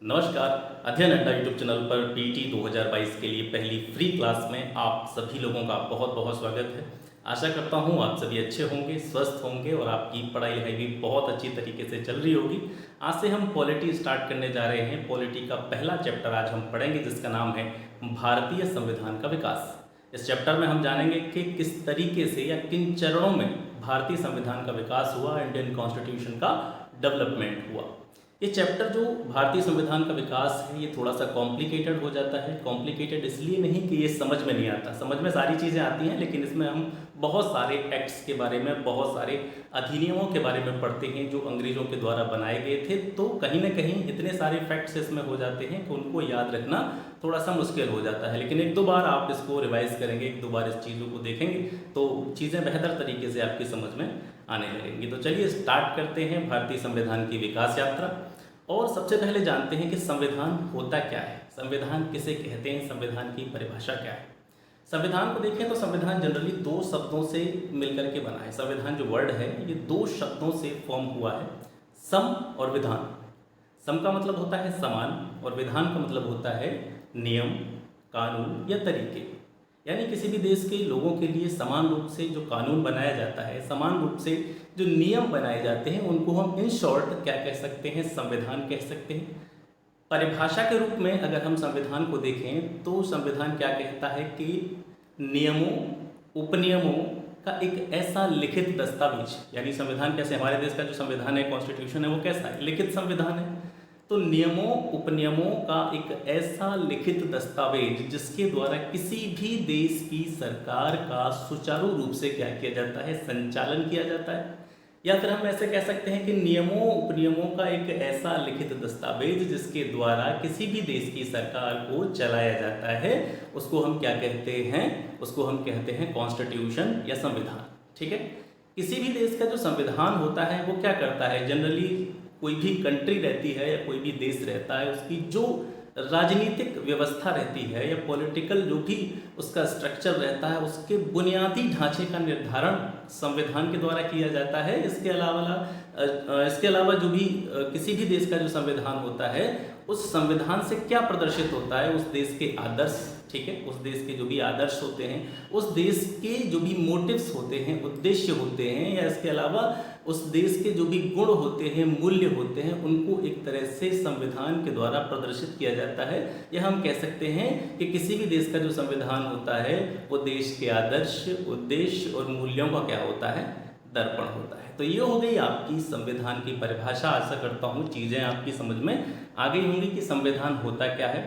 नमस्कार। अध्ययन अड्डा यूट्यूब चैनल पर पीटी 2022 के लिए पहली फ्री क्लास में आप सभी लोगों का बहुत बहुत स्वागत है। आशा करता हूँ आप सभी अच्छे होंगे, स्वस्थ होंगे और आपकी पढ़ाई लिखाई भी बहुत अच्छी तरीके से चल रही होगी। आज से हम पॉलिटी स्टार्ट करने जा रहे हैं। पॉलिटी का पहला चैप्टर आज हम पढ़ेंगे जिसका नाम है भारतीय संविधान का विकास। इस चैप्टर में हम जानेंगे कि किस तरीके से या किन चरणों में भारतीय संविधान का विकास हुआ, इंडियन कॉन्स्टिट्यूशन का डेवलपमेंट हुआ। ये चैप्टर जो भारतीय संविधान का विकास है ये थोड़ा सा कॉम्प्लिकेटेड हो जाता है। कॉम्प्लिकेटेड इसलिए नहीं कि ये समझ में नहीं आता, समझ में सारी चीज़ें आती हैं, लेकिन इसमें हम बहुत सारे एक्ट्स के बारे में, बहुत सारे अधिनियमों के बारे में पढ़ते हैं जो अंग्रेज़ों के द्वारा बनाए गए थे। तो कहीं ना कहीं इतने सारे फैक्ट्स इसमें हो जाते हैं कि उनको याद रखना थोड़ा सा मुश्किल हो जाता है। लेकिन एक दो बार आप इसको रिवाइज करेंगे, एक दो बार इस चीज़ों को देखेंगे तो चीज़ें बेहतर तरीके से आपकी समझ में आने लगेंगी। तो चलिए स्टार्ट करते हैं भारतीय संविधान की विकास यात्रा। और सबसे पहले जानते हैं कि संविधान होता क्या है, संविधान किसे कहते हैं, संविधान की परिभाषा क्या है। संविधान को देखें तो संविधान जनरली दो शब्दों से मिलकर के बना है। संविधान जो वर्ड है ये दो शब्दों से फॉर्म हुआ है, सम और विधान। सम का मतलब होता है समान और विधान का मतलब होता है नियम, कानून या तरीके। यानी किसी भी देश के लोगों के लिए समान रूप से जो कानून बनाया जाता है, समान रूप से जो नियम बनाए जाते हैं, उनको हम इन शॉर्ट क्या कह सकते हैं, संविधान कह सकते हैं। परिभाषा के रूप में अगर हम संविधान को देखें तो संविधान क्या कहता है कि नियमों, उपनियमों का एक ऐसा लिखित दस्तावेज, यानी संविधान कैसे, हमारे देश का जो संविधान है, कॉन्स्टिट्यूशन है, वो कैसा है, लिखित संविधान है। तो नियमों, उपनियमों का एक ऐसा लिखित दस्तावेज जिसके द्वारा किसी भी देश की सरकार का सुचारू रूप से क्या किया जाता है, संचालन किया जाता है। या फिर हम ऐसे कह सकते हैं कि नियमों, उपनियमों का एक ऐसा लिखित दस्तावेज जिसके द्वारा किसी भी देश की सरकार को चलाया जाता है, उसको हम क्या कहते हैं, उसको हम कहते हैं कॉन्स्टिट्यूशन या संविधान। ठीक है। किसी भी देश का जो संविधान होता है वो क्या करता है, जनरली कोई भी कंट्री रहती है या कोई भी देश रहता है, उसकी जो राजनीतिक व्यवस्था रहती है या पॉलिटिकल जो भी उसका स्ट्रक्चर रहता है, उसके बुनियादी ढांचे का निर्धारण संविधान के द्वारा किया जाता है। इसके अलावा जो भी किसी भी देश का जो संविधान होता है, उस संविधान से क्या प्रदर्शित होता है, उस देश के आदर्श, ठीक है, उस देश के जो भी आदर्श होते हैं, उस देश के जो भी मोटिव्स होते हैं, उद्देश्य होते हैं, या इसके अलावा उस देश के जो भी गुण होते हैं, मूल्य होते हैं, उनको एक तरह से संविधान के द्वारा प्रदर्शित किया जाता है। या हम कह सकते हैं कि किसी भी देश का जो संविधान होता है वो देश के आदर्श, उद्देश्य और मूल्यों का क्या होता है, दर्पण होता है। तो ये हो गई आपकी संविधान की परिभाषा। आशा करता हूँ चीज़ें आपकी समझ में आ गई होंगी कि संविधान होता क्या है।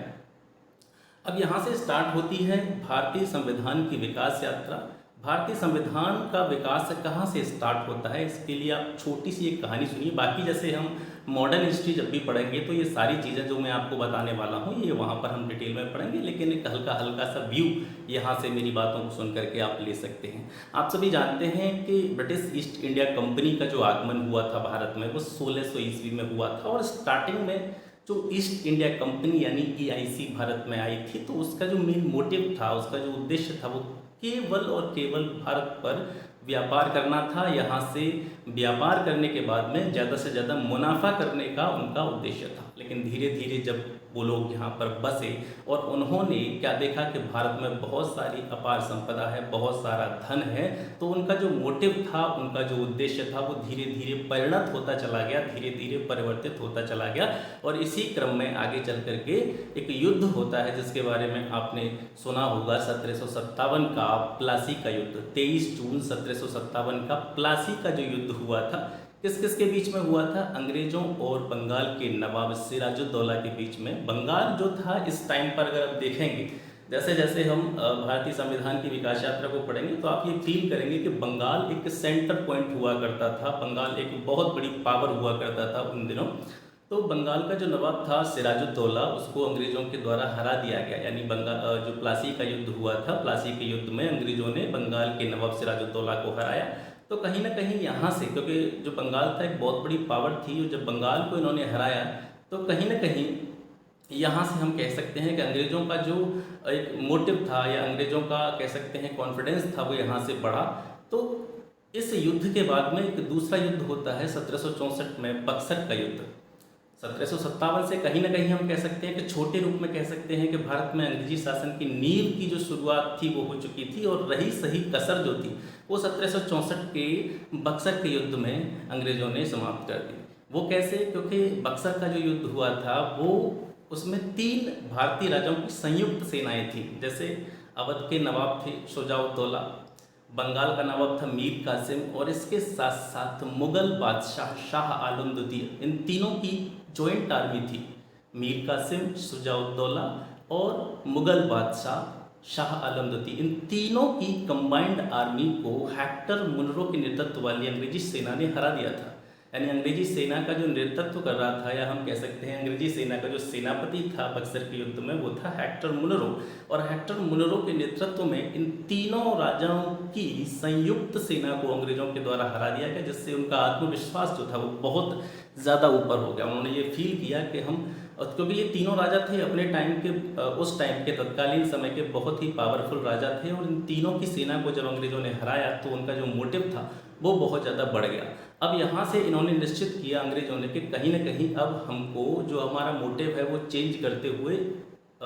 अब यहाँ से स्टार्ट होती है भारतीय संविधान की विकास यात्रा। भारतीय संविधान का विकास कहाँ से स्टार्ट होता है, इसके लिए आप छोटी सी एक कहानी सुनिए। बाकी जैसे हम मॉडर्न हिस्ट्री जब भी पढ़ेंगे तो ये सारी चीज़ें जो मैं आपको बताने वाला हूँ ये वहाँ पर हम डिटेल में पढ़ेंगे, लेकिन एक हल्का हल्का सा व्यू यहाँ से मेरी बातों को सुन करके आप ले सकते हैं। आप सभी जानते हैं कि ब्रिटिश ईस्ट इंडिया कंपनी का जो आगमन हुआ था भारत में वो 1600 ईस्वी में हुआ था। और स्टार्टिंग में जो ईस्ट इंडिया कंपनी यानी EIC भारत में आई थी, तो उसका जो मेन मोटिव था, उसका जो उद्देश्य था, वो केवल और केवल भारत पर व्यापार करना था। यहाँ से व्यापार करने के बाद में ज़्यादा से ज़्यादा मुनाफा करने का उनका उद्देश्य था। लेकिन धीरे धीरे जब वो लोग यहाँ पर बसे और उन्होंने क्या देखा कि भारत में बहुत सारी अपार संपदा है, बहुत सारा धन है, तो उनका जो मोटिव था, उनका जो उद्देश्य था, वो धीरे धीरे परिणत होता चला गया, धीरे धीरे परिवर्तित होता चला गया। और इसी क्रम में आगे चल करके एक युद्ध होता है जिसके बारे में आपने सुना होगा, 1757 का प्लासी का युद्ध। 23 जून 1757 का प्लासी का जो युद्ध हुआ था, किस किस के बीच में हुआ था, अंग्रेजों और बंगाल के नवाब सिराजुद्दौला के बीच में। बंगाल जो था इस टाइम पर अगर आप देखेंगे, जैसे जैसे हम भारतीय संविधान की विकास यात्रा को पढ़ेंगे तो आप ये फील करेंगे कि बंगाल एक सेंटर पॉइंट हुआ करता था, बंगाल एक बहुत बड़ी पावर हुआ करता था उन दिनों। तो बंगाल का जो नवाब था सिराजुद्दौला, उसको अंग्रेजों के द्वारा हरा दिया गया। यानी बंगाल जो प्लासी का युद्ध हुआ था, प्लासी के युद्ध में अंग्रेजों ने बंगाल के नवाब सिराजुद्दौला को हराया। तो कहीं ना कहीं यहाँ से, क्योंकि जो बंगाल था एक बहुत बड़ी पावर थी, और जब बंगाल को इन्होंने हराया तो कहीं ना कहीं यहाँ से हम कह सकते हैं कि अंग्रेज़ों का जो एक मोटिव था या अंग्रेज़ों का कह सकते हैं कॉन्फिडेंस था, वो यहाँ से बढ़ा। तो इस युद्ध के बाद में एक दूसरा युद्ध होता है 1764 में, बक्सर का युद्ध। 1757 से कहीं ना कहीं हम कह सकते हैं कि छोटे रूप में कह सकते हैं कि भारत में अंग्रेजी शासन की नींव की जो शुरुआत थी वो हो चुकी थी, और रही सही कसर जो थी वो 1764 के बक्सर के युद्ध में अंग्रेजों ने समाप्त कर दी। वो कैसे? क्योंकि बक्सर का जो युद्ध हुआ था वो उसमें 3 भारतीय राजाओं की संयुक्त सेनाएं थी। जैसे अवध के नवाब थे शुजाउद्दौला, बंगाल का नवाब था मीर कासिम, और इसके साथ साथ मुगल बादशाह शाह आलम द्वितीय। इन तीनों की जॉइंट आर्मी थी। मीर कासिम, शुजाउद्दौला और मुगल बादशाह शाह आलम द्वितीय, इन तीनों की कंबाइंड आर्मी को हेक्टर मुनरो के नेतृत्व वाली अंग्रेजी सेना ने हरा दिया था। यानी अंग्रेजी सेना का जो नेतृत्व कर रहा था, या हम कह सकते हैं अंग्रेजी सेना का जो सेनापति था बक्सर के युद्ध में, वो था हेक्टर मुनरो। और हेक्टर मुनरो के नेतृत्व में इन तीनों राजाओं की संयुक्त सेना को अंग्रेजों के द्वारा हरा दिया गया, जिससे उनका आत्मविश्वास जो था वो बहुत ज़्यादा ऊपर हो गया। उन्होंने ये फील किया कि हम, क्योंकि ये तीनों राजा थे अपने टाइम के, उस टाइम के तत्कालीन समय के बहुत ही पावरफुल राजा थे, और इन तीनों की सेना को जब अंग्रेजों ने हराया तो उनका जो मोटिव था वो बहुत ज़्यादा बढ़ गया। अब यहाँ से इन्होंने निश्चित किया अंग्रेजों ने कि कहीं ना कहीं अब हमको जो हमारा मोटिव है वो चेंज करते हुए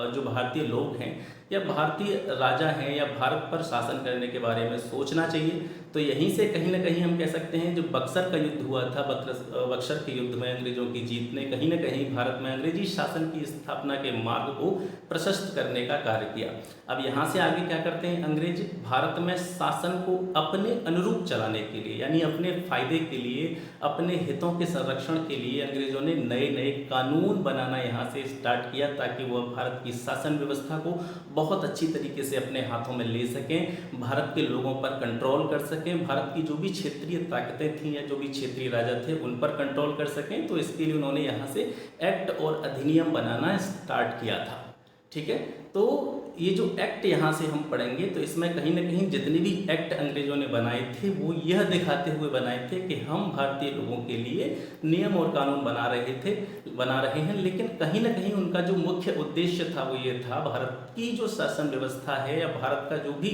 जो भारतीय लोग हैं या भारतीय राजा हैं या भारत पर शासन करने के बारे में सोचना चाहिए। तो यहीं से कहीं ना कहीं हम कह सकते हैं जो बक्सर का युद्ध हुआ था, बक्सर के युद्ध में अंग्रेजों की जीत ने कहीं ना कहीं भारत में अंग्रेजी शासन की स्थापना के मार्ग को प्रशस्त करने का कार्य किया। अब यहाँ से आगे क्या करते हैं अंग्रेज? भारत में शासन को अपने अनुरूप चलाने के लिए, यानी अपने फायदे के लिए, अपने हितों के संरक्षण के लिए अंग्रेजों ने नए नए कानून बनाना यहाँ से स्टार्ट किया, ताकि वह भारत की शासन व्यवस्था को बहुत अच्छी तरीके से अपने हाथों में ले सकें, भारत के लोगों पर कंट्रोल कर सकें, भारत की जो भी क्षेत्रीय ताकतें थीं या जो भी क्षेत्रीय राजा थे उन पर कंट्रोल कर सकें। तो इसके लिए उन्होंने यहाँ से एक्ट और अधिनियम बनाना स्टार्ट किया था। ठीक है, तो ये जो एक्ट यहाँ से हम पढ़ेंगे तो इसमें कहीं ना कहीं जितने भी एक्ट अंग्रेजों ने बनाए थे वो यह दिखाते हुए बनाए थे कि हम भारतीय लोगों के लिए नियम और कानून बना रहे हैं, लेकिन कहीं ना कहीं उनका जो मुख्य उद्देश्य था वो ये था, भारत की जो शासन व्यवस्था है या भारत का जो भी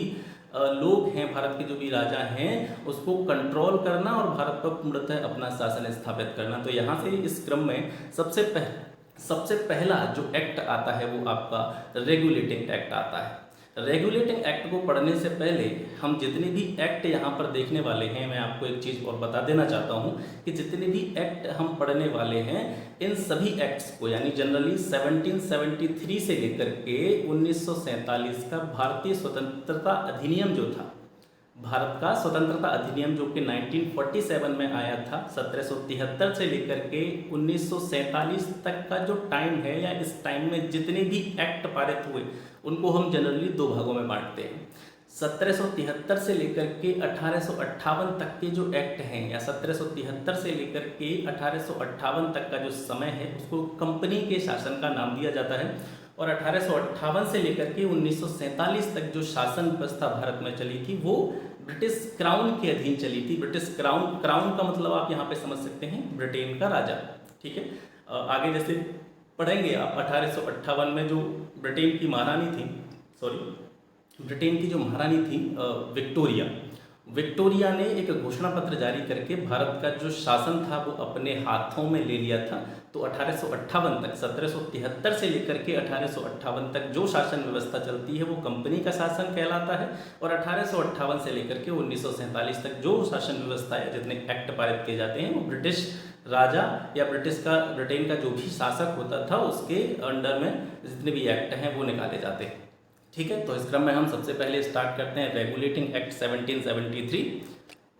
लोग हैं, भारत के जो भी राजा हैं, उसको कंट्रोल करना और भारत पर पूर्णतः अपना शासन स्थापित करना। तो यहाँ से इस क्रम में सबसे पहला जो एक्ट आता है वो आपका रेगुलेटिंग एक्ट आता है। रेगुलेटिंग एक्ट को पढ़ने से पहले हम जितने भी एक्ट यहाँ पर देखने वाले हैं, मैं आपको एक चीज़ और बता देना चाहता हूँ कि जितने भी एक्ट हम पढ़ने वाले हैं इन सभी एक्ट्स को, यानी जनरली 1773 से लेकर के 1947 का भारतीय स्वतंत्रता अधिनियम जो था, भारत का स्वतंत्रता अधिनियम जो कि 1947 में आया था, 1773 से लेकर के 1947 तक का जो टाइम है या इस टाइम में जितने भी एक्ट पारित हुए उनको हम जनरली 2 भागों में बांटते हैं। 1773 से लेकर के 1858 तक के जो एक्ट हैं या 1773 से लेकर के 1858 तक का जो समय है उसको कंपनी के शासन का नाम दिया जाता है, और 1858 से लेकर के 1947 तक जो शासन व्यवस्था भारत में चली थी वो ब्रिटिश क्राउन के अधीन चली थी। ब्रिटिश क्राउन का मतलब आप यहाँ पे समझ सकते हैं ब्रिटेन का राजा। ठीक है, आगे जैसे पढ़ेंगे आप 1858 में जो ब्रिटेन की महारानी थी विक्टोरिया ने एक घोषणा पत्र जारी करके भारत का जो शासन था वो अपने हाथों में ले लिया था। तो 1858 तक, 1773 से लेकर के 1858 तक जो शासन व्यवस्था चलती है वो कंपनी का शासन कहलाता है, और 1858 से लेकर के 1947 तक जो शासन व्यवस्था है, जितने एक्ट पारित किए जाते हैं वो ब्रिटिश राजा या ब्रिटेन का जो भी शासक होता था उसके अंडर में जितने भी एक्ट हैं वो निकाले जाते हैं। ठीक है, तो इस क्रम में हम सबसे पहले स्टार्ट करते हैं रेगुलेटिंग एक्ट 1773।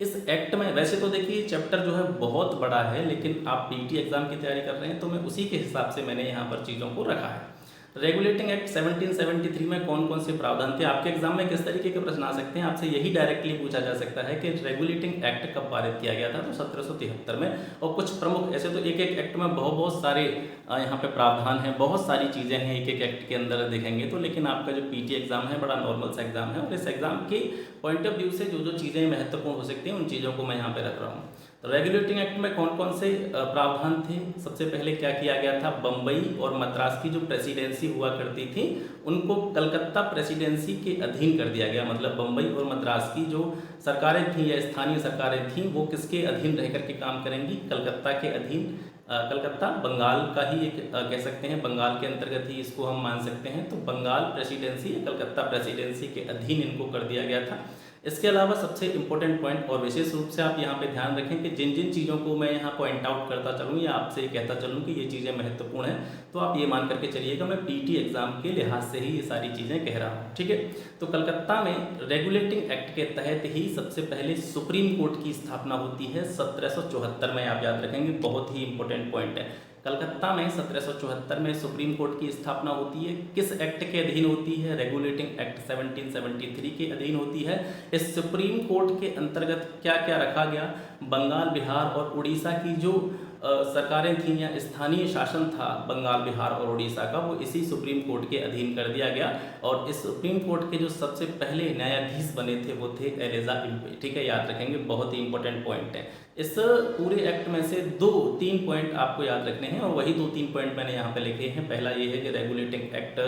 इस एक्ट में वैसे तो देखिए चैप्टर जो है बहुत बड़ा है, लेकिन आप पीटी एग्जाम की तैयारी कर रहे हैं तो मैं उसी के हिसाब से मैंने यहाँ पर चीज़ों को रखा है। रेगुलेटिंग एक्ट 1773 में कौन कौन से प्रावधान थे, आपके एग्जाम में किस तरीके के प्रश्न आ सकते हैं, आपसे यही डायरेक्टली पूछा जा सकता है कि रेगुलेटिंग एक्ट कब पारित किया गया था। तो 1773 में, और कुछ प्रमुख ऐसे तो एक एक एक्ट में बहुत सारे यहाँ पे प्रावधान हैं, बहुत सारी चीज़ें हैं एक एक एक्ट के अंदर देखेंगे तो, लेकिन आपका जो पीटी एग्जाम है बड़ा नॉर्मल सा एग्जाम है, और इस एग्जाम के पॉइंट ऑफ व्यू से जो चीज़ें महत्वपूर्ण हो सकती हैं उन चीज़ों को मैं यहाँ पे रख रहा हूँ। तो रेगुलेटिंग एक्ट में कौन कौन से प्रावधान थे, सबसे पहले क्या किया गया था, बम्बई और मद्रास की जो प्रेसिडेंसी हुआ करती थी उनको कलकत्ता प्रेसिडेंसी के अधीन कर दिया गया। मतलब बम्बई और मद्रास की जो सरकारें थीं या स्थानीय सरकारें थीं वो किसके अधीन रह कर के काम करेंगी, कलकत्ता के अधीन। कलकत्ता बंगाल का ही एक कह सकते हैं, बंगाल के अंतर्गत ही इसको हम मान सकते हैं। तो बंगाल प्रेसिडेंसी या कलकत्ता प्रेसिडेंसी के अधीन इनको कर दिया गया था। इसके अलावा सबसे इम्पोर्टेंट पॉइंट, और विशेष रूप से आप यहाँ पे ध्यान रखें कि जिन जिन चीज़ों को मैं यहाँ पॉइंट आउट करता चलूँ या आपसे ये कहता चलूँ कि ये चीज़ें महत्वपूर्ण हैं, तो आप ये मान करके चलिएगा मैं पीटी एग्जाम के लिहाज से ही ये सारी चीज़ें कह रहा हूँ, ठीक है। तो कलकत्ता में रेगुलेटिंग एक्ट के तहत ही सबसे पहले सुप्रीम कोर्ट की स्थापना होती है 1774 में, आप याद रखेंगे, बहुत ही इंपॉर्टेंट पॉइंट है। कलकत्ता में 1774 में सुप्रीम कोर्ट की स्थापना होती है। किस एक्ट के अधीन होती है? रेगुलेटिंग एक्ट 1773 के अधीन होती है। इस सुप्रीम कोर्ट के अंतर्गत क्या क्या रखा गया? बंगाल, बिहार और उड़ीसा की जो सरकारें थीं या स्थानीय शासन था बंगाल, बिहार और उड़ीसा का, वो इसी सुप्रीम कोर्ट के अधीन कर दिया गया। और इस सुप्रीम कोर्ट के जो सबसे पहले न्यायाधीश बने थे वो थे एलिजा इम्पे, ठीक है, याद रखेंगे, बहुत ही इंपॉर्टेंट पॉइंट है। इस पूरे एक्ट में से 2-3 पॉइंट आपको याद रखने हैं और वही 2-3 पॉइंट मैंने यहाँ पे लिखे हैं। पहला ये है कि रेगुलेटिंग एक्ट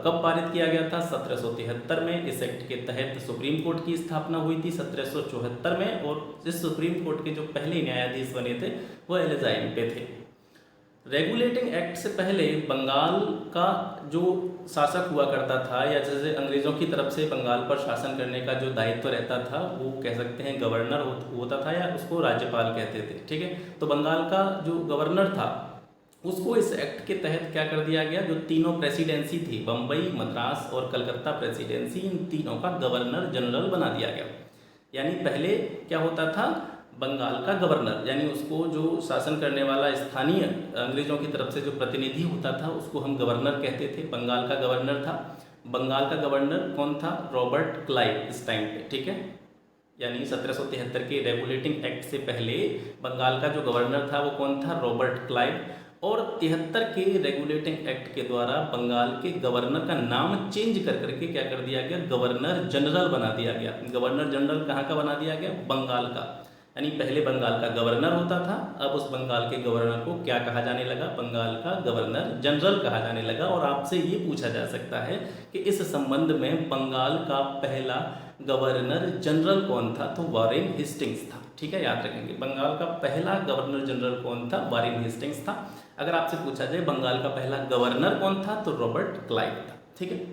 कब पारित किया गया था? 1773 में। इस एक्ट के तहत सुप्रीम कोर्ट की स्थापना हुई थी 1774 में, और इस सुप्रीम कोर्ट के जो पहले न्यायाधीश बने थे वो एलिजा इम्पे थे। रेगुलेटिंग एक्ट से पहले बंगाल का जो शासक हुआ करता था, या जैसे अंग्रेज़ों की तरफ से बंगाल पर शासन करने का जो दायित्व रहता था, वो कह सकते हैं गवर्नर होता था, या उसको राज्यपाल कहते थे, ठीक है। तो बंगाल का जो गवर्नर था उसको इस एक्ट के तहत क्या कर दिया गया? जो तीनों प्रेसिडेंसी थी, बम्बई, मद्रास और कलकत्ता प्रेसिडेंसी, इन तीनों का गवर्नर जनरल बना दिया गया। यानी पहले क्या होता था? बंगाल का गवर्नर, यानी उसको जो शासन करने वाला स्थानीय अंग्रेज़ों की तरफ से जो प्रतिनिधि होता था उसको हम गवर्नर कहते थे। बंगाल का गवर्नर था। बंगाल का गवर्नर कौन था? रॉबर्ट क्लाइव इस टाइम पे, ठीक है। यानी 1773 के रेगुलेटिंग एक्ट से पहले बंगाल का जो गवर्नर था वो कौन था? Robert Clive. और 73 के रेगुलेटिंग एक्ट के द्वारा बंगाल के गवर्नर का नाम चेंज कर करके क्या कर दिया गया? गवर्नर जनरल बना दिया गया। गवर्नर जनरल कहाँ का बना दिया गया? बंगाल का। यानी पहले बंगाल का गवर्नर होता था, अब उस बंगाल के गवर्नर को क्या कहा जाने लगा? बंगाल का गवर्नर जनरल कहा जाने लगा। और आपसे ये पूछा जा सकता है कि इस संबंध में बंगाल का पहला गवर्नर जनरल कौन था? तो वॉरेन हेस्टिंग्स था, ठीक है, याद रखेंगे। बंगाल का पहला गवर्नर जनरल कौन था? वॉरेन हेस्टिंग्स था। अगर आपसे पूछा जाए बंगाल का पहला गवर्नर कौन था, तो रॉबर्ट क्लाइव था, ठीक है।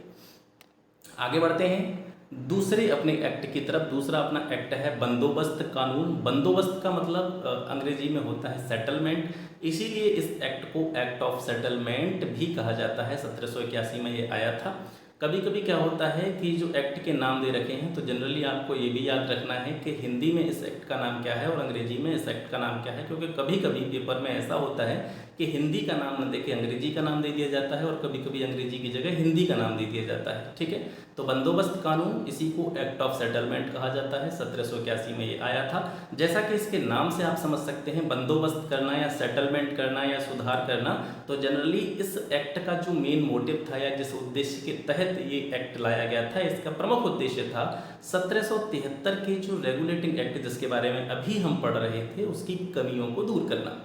आगे बढ़ते हैं दूसरे अपने एक्ट की तरफ। दूसरा अपना एक्ट है बंदोबस्त कानून। बंदोबस्त का मतलब अंग्रेजी में होता है सेटलमेंट, इसीलिए इस एक्ट को एक्ट ऑफ सेटलमेंट भी कहा जाता है। 1781 में ये आया था। कभी कभी क्या होता है कि जो एक्ट के नाम दे रखे हैं, तो जनरली आपको ये भी याद रखना है कि हिंदी में इस एक्ट का नाम क्या है और अंग्रेजी में इस एक्ट का नाम क्या है, क्योंकि कभी कभी पेपर में ऐसा होता है कि हिंदी का नाम न देके अंग्रेजी का नाम दे दिया जाता है और कभी कभी अंग्रेजी की जगह हिंदी का नाम दे दिया जाता है, ठीक है। तो बंदोबस्त कानून, इसी को एक्ट ऑफ सेटलमेंट कहा जाता है। 1781 में ये आया था। जैसा कि इसके नाम से आप समझ सकते हैं, बंदोबस्त करना या सेटलमेंट करना या सुधार करना, तो जनरली इस एक्ट का जो मेन मोटिव था या जिस उद्देश्य के तहत ये एक्ट लाया गया था, इसका प्रमुख उद्देश्य था 1773 के जो रेगुलेटिंग एक्ट जिसके बारे में अभी हम पढ़ रहे थे उसकी कमियों को दूर करना।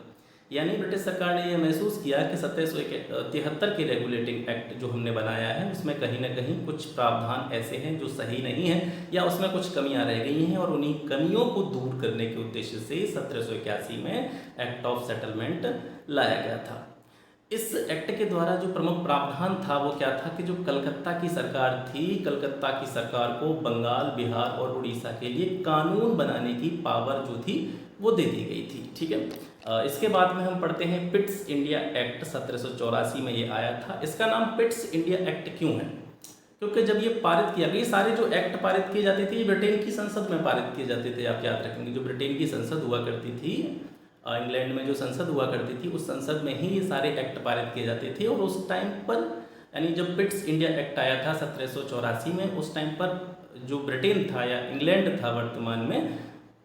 यानी ब्रिटिश सरकार ने यह महसूस किया कि 1773 के रेगुलेटिंग एक्ट जो हमने बनाया है उसमें कहीं ना कहीं कुछ प्रावधान ऐसे हैं जो सही नहीं हैं या उसमें कुछ कमियां रह गई हैं, और उन्हीं कमियों को दूर करने के उद्देश्य से 1781 में एक्ट ऑफ सेटलमेंट लाया गया था। इस एक्ट के द्वारा जो प्रमुख प्रावधान था वो क्या था कि जो कलकत्ता की सरकार थी, कलकत्ता की सरकार को बंगाल, बिहार और उड़ीसा के लिए कानून बनाने की पावर जो थी वो दे दी गई थी, ठीक है। इसके बाद में हम पढ़ते हैं पिट्स इंडिया एक्ट। 1784 में ये आया था। इसका नाम पिट्स इंडिया एक्ट क्यों है? क्योंकि जब ये पारित किया गया, ये सारे जो एक्ट पारित किए जाते थे ये ब्रिटेन की संसद में पारित किए जाते थे, आप याद रखेंगे। जो ब्रिटेन की संसद हुआ करती थी, इंग्लैंड में जो संसद हुआ करती थी, उस संसद में ही ये सारे एक्ट पारित किए जाते थे। और उस टाइम पर, यानी जब पिट्स इंडिया एक्ट आया था 1784 में, उस टाइम पर जो ब्रिटेन था या इंग्लैंड था वर्तमान में,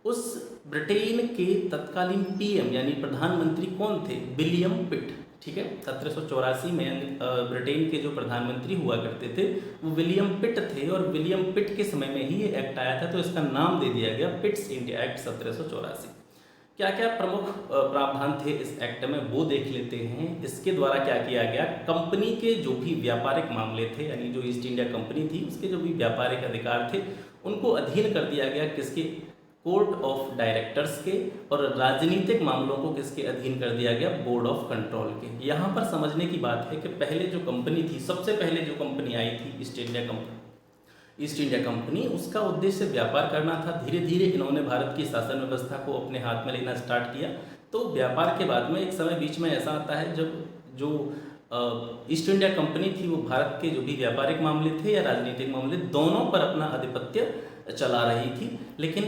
उस ब्रिटेन के तत्कालीन पीएम यानी प्रधानमंत्री कौन थे? विलियम पिट, ठीक है। 1784 में ब्रिटेन के जो प्रधानमंत्री हुआ करते थे वो विलियम पिट थे, और विलियम पिट के समय में ही ये एक्ट आया था, तो इसका नाम दे दिया गया पिट्स इंडिया एक्ट 1784। क्या क्या प्रमुख प्रावधान थे इस एक्ट में वो देख लेते हैं। इसके द्वारा क्या किया गया? कंपनी के जो भी व्यापारिक मामले थे, यानी जो ईस्ट इंडिया कंपनी थी उसके जो भी व्यापारिक अधिकार थे उनको अधीन कर दिया गया। किसके? कोर्ट ऑफ डायरेक्टर्स के, और राजनीतिक मामलों को किसके अधीन कर दिया गया, बोर्ड ऑफ कंट्रोल के। यहाँ पर समझने की बात है कि पहले जो कंपनी थी, सबसे पहले जो कंपनी आई थी ईस्ट इंडिया कंपनी, उसका उद्देश्य व्यापार करना था। धीरे धीरे इन्होंने भारत की शासन व्यवस्था को अपने हाथ में लेना स्टार्ट किया। तो व्यापार के बाद में एक समय बीच में ऐसा आता है जब जो ईस्ट इंडिया कंपनी थी वो भारत के जो भी व्यापारिक मामले थे या राजनीतिक मामले, दोनों पर अपना आधिपत्य चला रही थी। लेकिन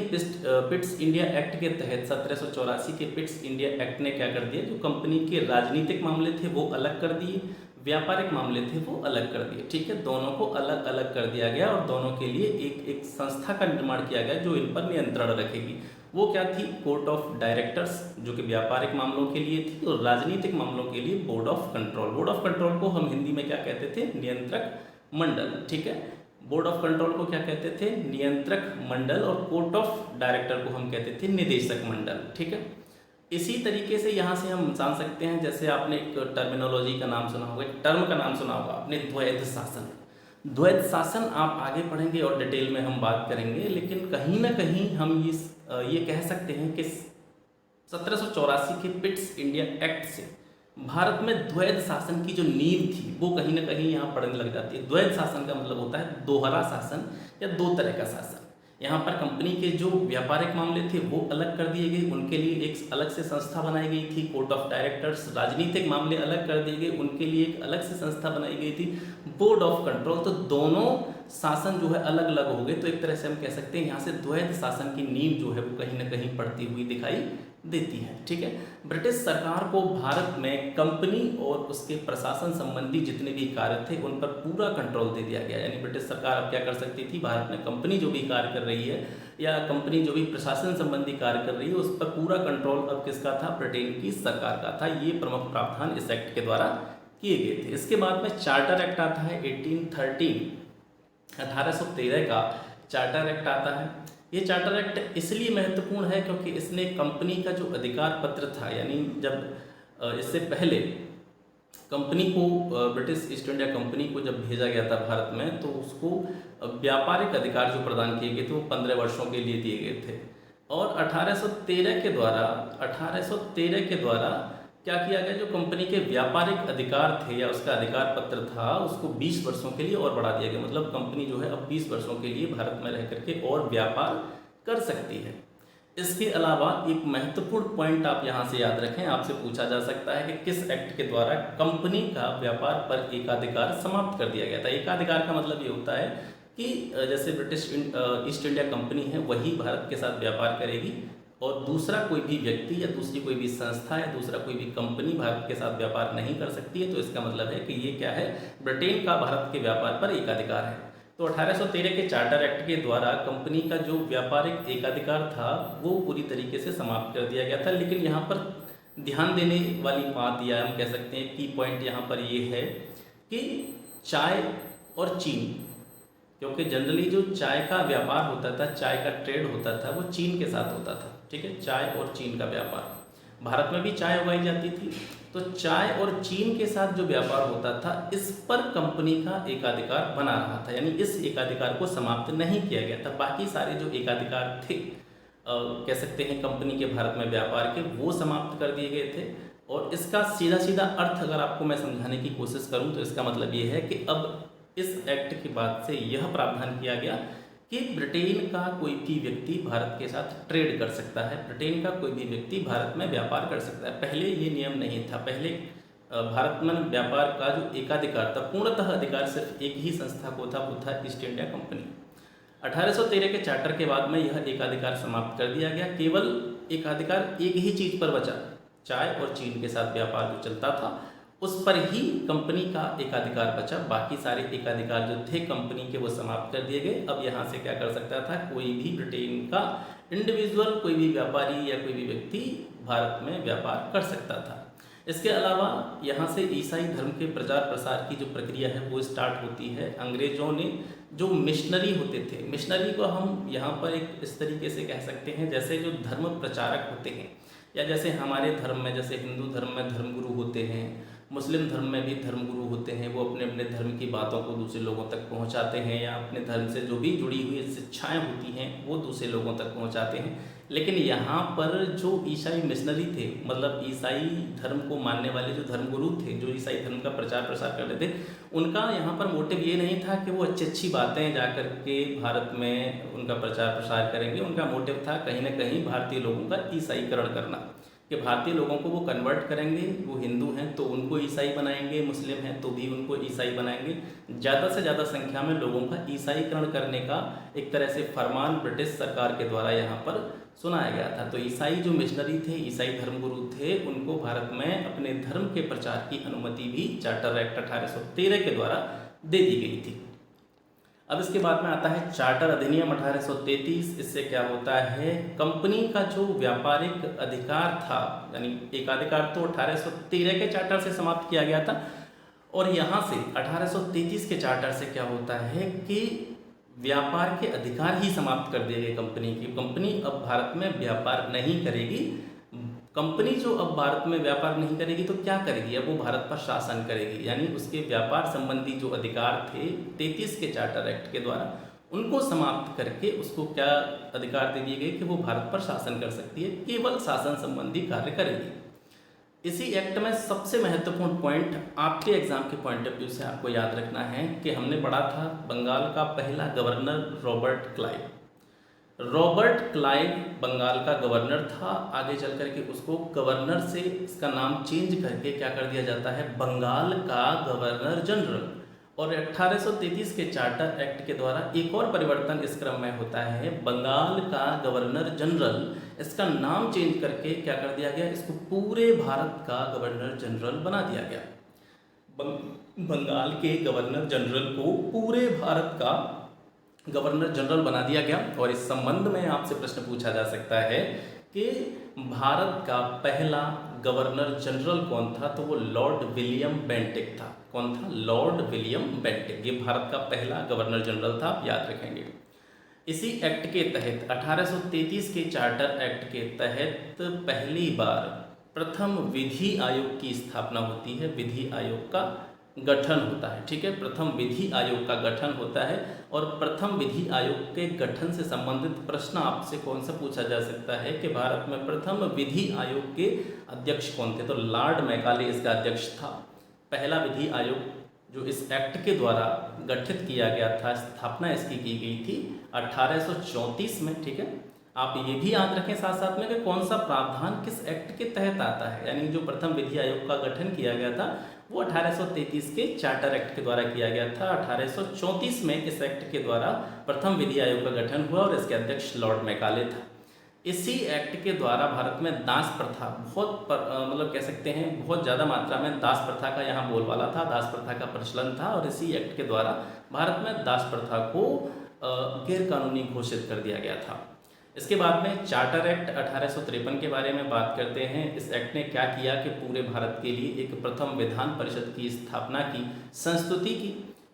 पिट्स इंडिया एक्ट के तहत 1784 के पिट्स इंडिया एक्ट ने क्या कर दिया, जो कंपनी के राजनीतिक मामले थे वो अलग कर दिए, व्यापारिक मामले थे वो अलग कर दिए। ठीक है, दोनों को अलग अलग कर दिया गया और दोनों के लिए एक संस्था का निर्माण किया गया जो इन पर नियंत्रण रखेगी। वो क्या थी, कोर्ट ऑफ डायरेक्टर्स, जो कि व्यापारिक मामलों के लिए थी, और राजनीतिक मामलों के लिए board of control. Board of control को हम हिंदी में क्या कहते थे, नियंत्रक मंडल। ठीक है, बोर्ड ऑफ कंट्रोल को क्या कहते थे, नियंत्रक मंडल, और कोर्ट ऑफ डायरेक्टर को हम कहते थे निदेशक मंडल। ठीक है, इसी तरीके से यहाँ से हम जान सकते हैं, जैसे आपने एक टर्मिनोलॉजी का नाम सुना होगा, एक टर्म का नाम सुना होगा आपने, द्वैध शासन। द्वैध शासन आप आगे पढ़ेंगे और डिटेल में हम बात करेंगे, लेकिन कहीं ना कहीं हम ये कह सकते हैं कि 1784 के पिट्स इंडिया एक्ट से भारत में द्वैध शासन की जो नींव थी वो कहीं ना कहीं यहाँ पड़ने लग जाती है। द्वैध शासन का मतलब होता है दोहरा शासन या दो तरह का शासन। यहाँ पर कंपनी के जो व्यापारिक मामले थे वो अलग कर दिए गए, उनके लिए एक अलग से संस्था बनाई गई थी, कोर्ट ऑफ डायरेक्टर्स। राजनीतिक मामले अलग कर दिए गए, उनके लिए एक अलग से संस्था बनाई गई थी, बोर्ड ऑफ कंट्रोल। तो दोनों शासन जो है अलग अलग हो गए। तो एक तरह से हम कह सकते हैं यहाँ से द्वैध शासन की नींव जो है वो कहीं ना कहीं पड़ती हुई दिखाई देती है। ठीक है, ब्रिटिश सरकार को भारत में कंपनी और उसके प्रशासन संबंधी जितने भी कार्य थे उन पर पूरा कंट्रोल दे दिया गया। यानी ब्रिटिश सरकार अब क्या कर सकती थी, भारत में कंपनी जो भी कार्य कर रही है या कंपनी जो भी प्रशासन संबंधी कार्य कर रही है उस पर पूरा कंट्रोल अब किसका था, ब्रिटेन की सरकार का था। ये प्रमुख प्रावधान इस एक्ट के द्वारा किए गए थे। इसके बाद में चार्टर एक्ट आता है 1813 का चार्टर एक्ट आता है। ये चार्टर एक्ट इसलिए महत्वपूर्ण है क्योंकि इसने कंपनी का जो अधिकार पत्र था, यानी जब इससे पहले कंपनी को, ब्रिटिश ईस्ट इंडिया कंपनी को जब भेजा गया था भारत में, तो उसको व्यापारिक अधिकार जो प्रदान किए गए थे वो 15 वर्षों के लिए दिए गए थे। और 1813 के द्वारा क्या किया गया, जो कंपनी के व्यापारिक अधिकार थे या उसका अधिकार पत्र था उसको 20 वर्षों के लिए और बढ़ा दिया गया। मतलब कंपनी जो है अब 20 वर्षों के लिए भारत में रह करके और व्यापार कर सकती है। इसके अलावा एक महत्वपूर्ण पॉइंट आप यहाँ से याद रखें, आपसे पूछा जा सकता है कि किस एक्ट के द्वारा कंपनी का व्यापार पर एकाधिकार समाप्त कर दिया गया था। एकाधिकार का मतलब ये होता है कि जैसे ब्रिटिश ईस्ट इंडिया कंपनी है वही भारत के साथ व्यापार करेगी और दूसरा कोई भी व्यक्ति या दूसरी कोई भी संस्था या दूसरा कोई भी कंपनी भारत के साथ व्यापार नहीं कर सकती है। तो इसका मतलब है कि ये क्या है, ब्रिटेन का भारत के व्यापार पर एकाधिकार है। तो 1813 के चार्टर एक्ट के द्वारा कंपनी का जो व्यापारिक एकाधिकार था वो पूरी तरीके से समाप्त कर दिया गया था। लेकिन यहाँ पर ध्यान देने वाली बात, या हम कह सकते हैं की पॉइंट यहाँ पर ये है कि चाय और चीन, क्योंकि जनरली जो चाय का व्यापार होता था, चाय का ट्रेड होता था, वो चीन के साथ होता था। ठीक है, चाय और चीन का व्यापार, भारत में भी चाय उगाई जाती थी, तो चाय और चीन के साथ जो व्यापार होता था इस पर कंपनी का एकाधिकार बना रहा था। यानी इस एकाधिकार को समाप्त नहीं किया गया था। बाकी सारे जो एकाधिकार थे कह सकते हैं कंपनी के भारत में व्यापार के, वो समाप्त कर दिए गए थे। और इसका सीधा सीधा अर्थ अगर आपको मैं समझाने की कोशिश करूँ तो इसका मतलब ये है कि अब इस एक्ट के बाद से यह प्रावधान किया गया कि ब्रिटेन का कोई भी व्यक्ति भारत के साथ ट्रेड कर सकता है, ब्रिटेन का कोई भी व्यक्ति भारत में व्यापार कर सकता है। पहले ये नियम नहीं था। पहले भारत में व्यापार का जो एकाधिकार था, पूर्णतः अधिकार सिर्फ एक ही संस्था को था, वो था ईस्ट इंडिया कंपनी। 1813 के चार्टर के बाद में यह एकाधिकार समाप्त कर दिया गया। केवल एकाधिकार एक ही चीज़ पर बचा, चाय और चीन के साथ व्यापार जो चलता था उस पर ही कंपनी का एकाधिकार बचा। बाकी सारे एकाधिकार जो थे कंपनी के वो समाप्त कर दिए गए। अब यहाँ से क्या कर सकता था, कोई भी ब्रिटेन का इंडिविजुअल, कोई भी व्यापारी या कोई भी व्यक्ति भारत में व्यापार कर सकता था। इसके अलावा यहाँ से ईसाई धर्म के प्रचार प्रसार की जो प्रक्रिया है वो स्टार्ट होती है। अंग्रेजों ने जो मिशनरी होते थे, मिशनरी को हम यहाँ पर एक इस तरीके से कह सकते हैं जैसे जो धर्म प्रचारक होते हैं, या जैसे हमारे धर्म में, जैसे हिंदू धर्म में धर्मगुरु होते हैं, मुस्लिम धर्म में भी धर्मगुरु होते हैं, वो अपने अपने धर्म की बातों को दूसरे लोगों तक पहुंचाते हैं, या अपने धर्म से जो भी जुड़ी हुई शिक्षाएं होती हैं वो दूसरे लोगों तक पहुंचाते हैं। लेकिन यहाँ पर जो ईसाई मिशनरी थे, मतलब ईसाई धर्म को मानने वाले जो धर्मगुरु थे, जो ईसाई धर्म का प्रचार प्रसार करते थे, उनका यहाँ पर मोटिव ये नहीं था कि वो अच्छी अच्छी बातें जा कर के भारत में उनका प्रचार प्रसार करेंगे। उनका मोटिव था कहीं ना कहीं भारतीय लोगों का ईसाईकरण करना, कि भारतीय लोगों को वो कन्वर्ट करेंगे, वो हिंदू हैं तो उनको ईसाई बनाएंगे, मुस्लिम हैं तो भी उनको ईसाई बनाएंगे। ज़्यादा से ज़्यादा संख्या में लोगों का ईसाईकरण करने का एक तरह से फरमान ब्रिटिश सरकार के द्वारा यहाँ पर सुनाया गया था। तो ईसाई जो मिशनरी थे, ईसाई धर्मगुरु थे, उनको भारत में अपने धर्म के प्रचार की अनुमति भी चार्टर एक्ट 1813 के द्वारा दे दी गई थी। अब इसके बाद में आता है चार्टर अधिनियम 1833। इससे क्या होता है, कंपनी का जो व्यापारिक अधिकार था, यानी एकाधिकार तो 1813 के चार्टर से समाप्त किया गया था, और यहाँ से 1833 के चार्टर से क्या होता है कि व्यापार के अधिकार ही समाप्त कर दिए गए कंपनी की। कंपनी अब भारत में व्यापार नहीं करेगी। कंपनी जो अब भारत में व्यापार नहीं करेगी तो क्या करेगी, अब वो भारत पर शासन करेगी, यानी उसके व्यापार संबंधी जो अधिकार थे 33 के चार्टर एक्ट के द्वारा, उनको समाप्त करके उसको क्या अधिकार दे दिए गए कि वो भारत पर शासन कर सकती है, केवल शासन संबंधी कार्य करेगी। इसी एक्ट में सबसे महत्वपूर्ण पॉइंट आपके एग्जाम के पॉइंट ऑफ व्यू से आपको याद रखना है कि हमने पढ़ा था बंगाल का पहला governor Robert Clive. Robert Clive Bengal का गवर्नर था। आगे चल करके उसको गवर्नर से इसका नाम चेंज करके क्या कर दिया जाता है, बंगाल का गवर्नर जनरल। और 1833 के चार्टर एक्ट के द्वारा एक और परिवर्तन इस क्रम में होता है, बंगाल का गवर्नर जनरल, इसका नाम चेंज करके क्या कर दिया गया, इसको पूरे भारत का गवर्नर जनरल बना दिया गया। बंगाल के गवर्नर जनरल को पूरे भारत का गवर्नर जनरल बना दिया गया। और इस संबंध में आपसे प्रश्न पूछा जा सकता है कि भारत का पहला गवर्नर जनरल कौन था, तो वो लॉर्ड विलियम बेंटिक था। कौन था, लॉर्ड विलियम बेंटिक, ये भारत का पहला गवर्नर जनरल था, आप याद रखेंगे। इसी एक्ट के तहत 1833 के चार्टर एक्ट के तहत पहली बार प्रथम विधि आयोग की स्थापना होती है, विधि आयोग का गठन होता है। ठीक है, प्रथम विधि आयोग का गठन होता है। और प्रथम विधि आयोग के गठन से संबंधित प्रश्न आपसे कौन सा पूछा जा सकता है कि भारत में प्रथम विधि आयोग के अध्यक्ष कौन थे, तो लॉर्ड मैकाले इसका अध्यक्ष था। पहला विधि आयोग जो इस एक्ट के द्वारा गठित किया गया था, स्थापना इसकी की गई थी 1834 में। ठीक है, आप ये भी याद रखें साथ साथ में कि कौन सा प्रावधान किस एक्ट के तहत आता है, यानी जो प्रथम विधि आयोग का गठन किया गया था वो 1833 के चार्टर एक्ट के द्वारा किया गया था। 1834 में इस एक्ट के द्वारा प्रथम विधि आयोग का गठन हुआ और इसके अध्यक्ष लॉर्ड मैकाले था। इसी एक्ट के द्वारा भारत में दास प्रथा मतलब कह सकते हैं बहुत ज़्यादा मात्रा में दास प्रथा का यहाँ बोलबाला था, दास प्रथा का प्रचलन था। और इसी एक्ट के द्वारा भारत में दास प्रथा को गैर कानूनी घोषित कर दिया गया था। इसके बाद में चार्टर एक्ट 1853 के बारे में बात करते हैं। इस एक्ट ने क्या किया कि पूरे भारत के लिए एक प्रथम विधान परिषद की स्थापना की, संस्तुति की।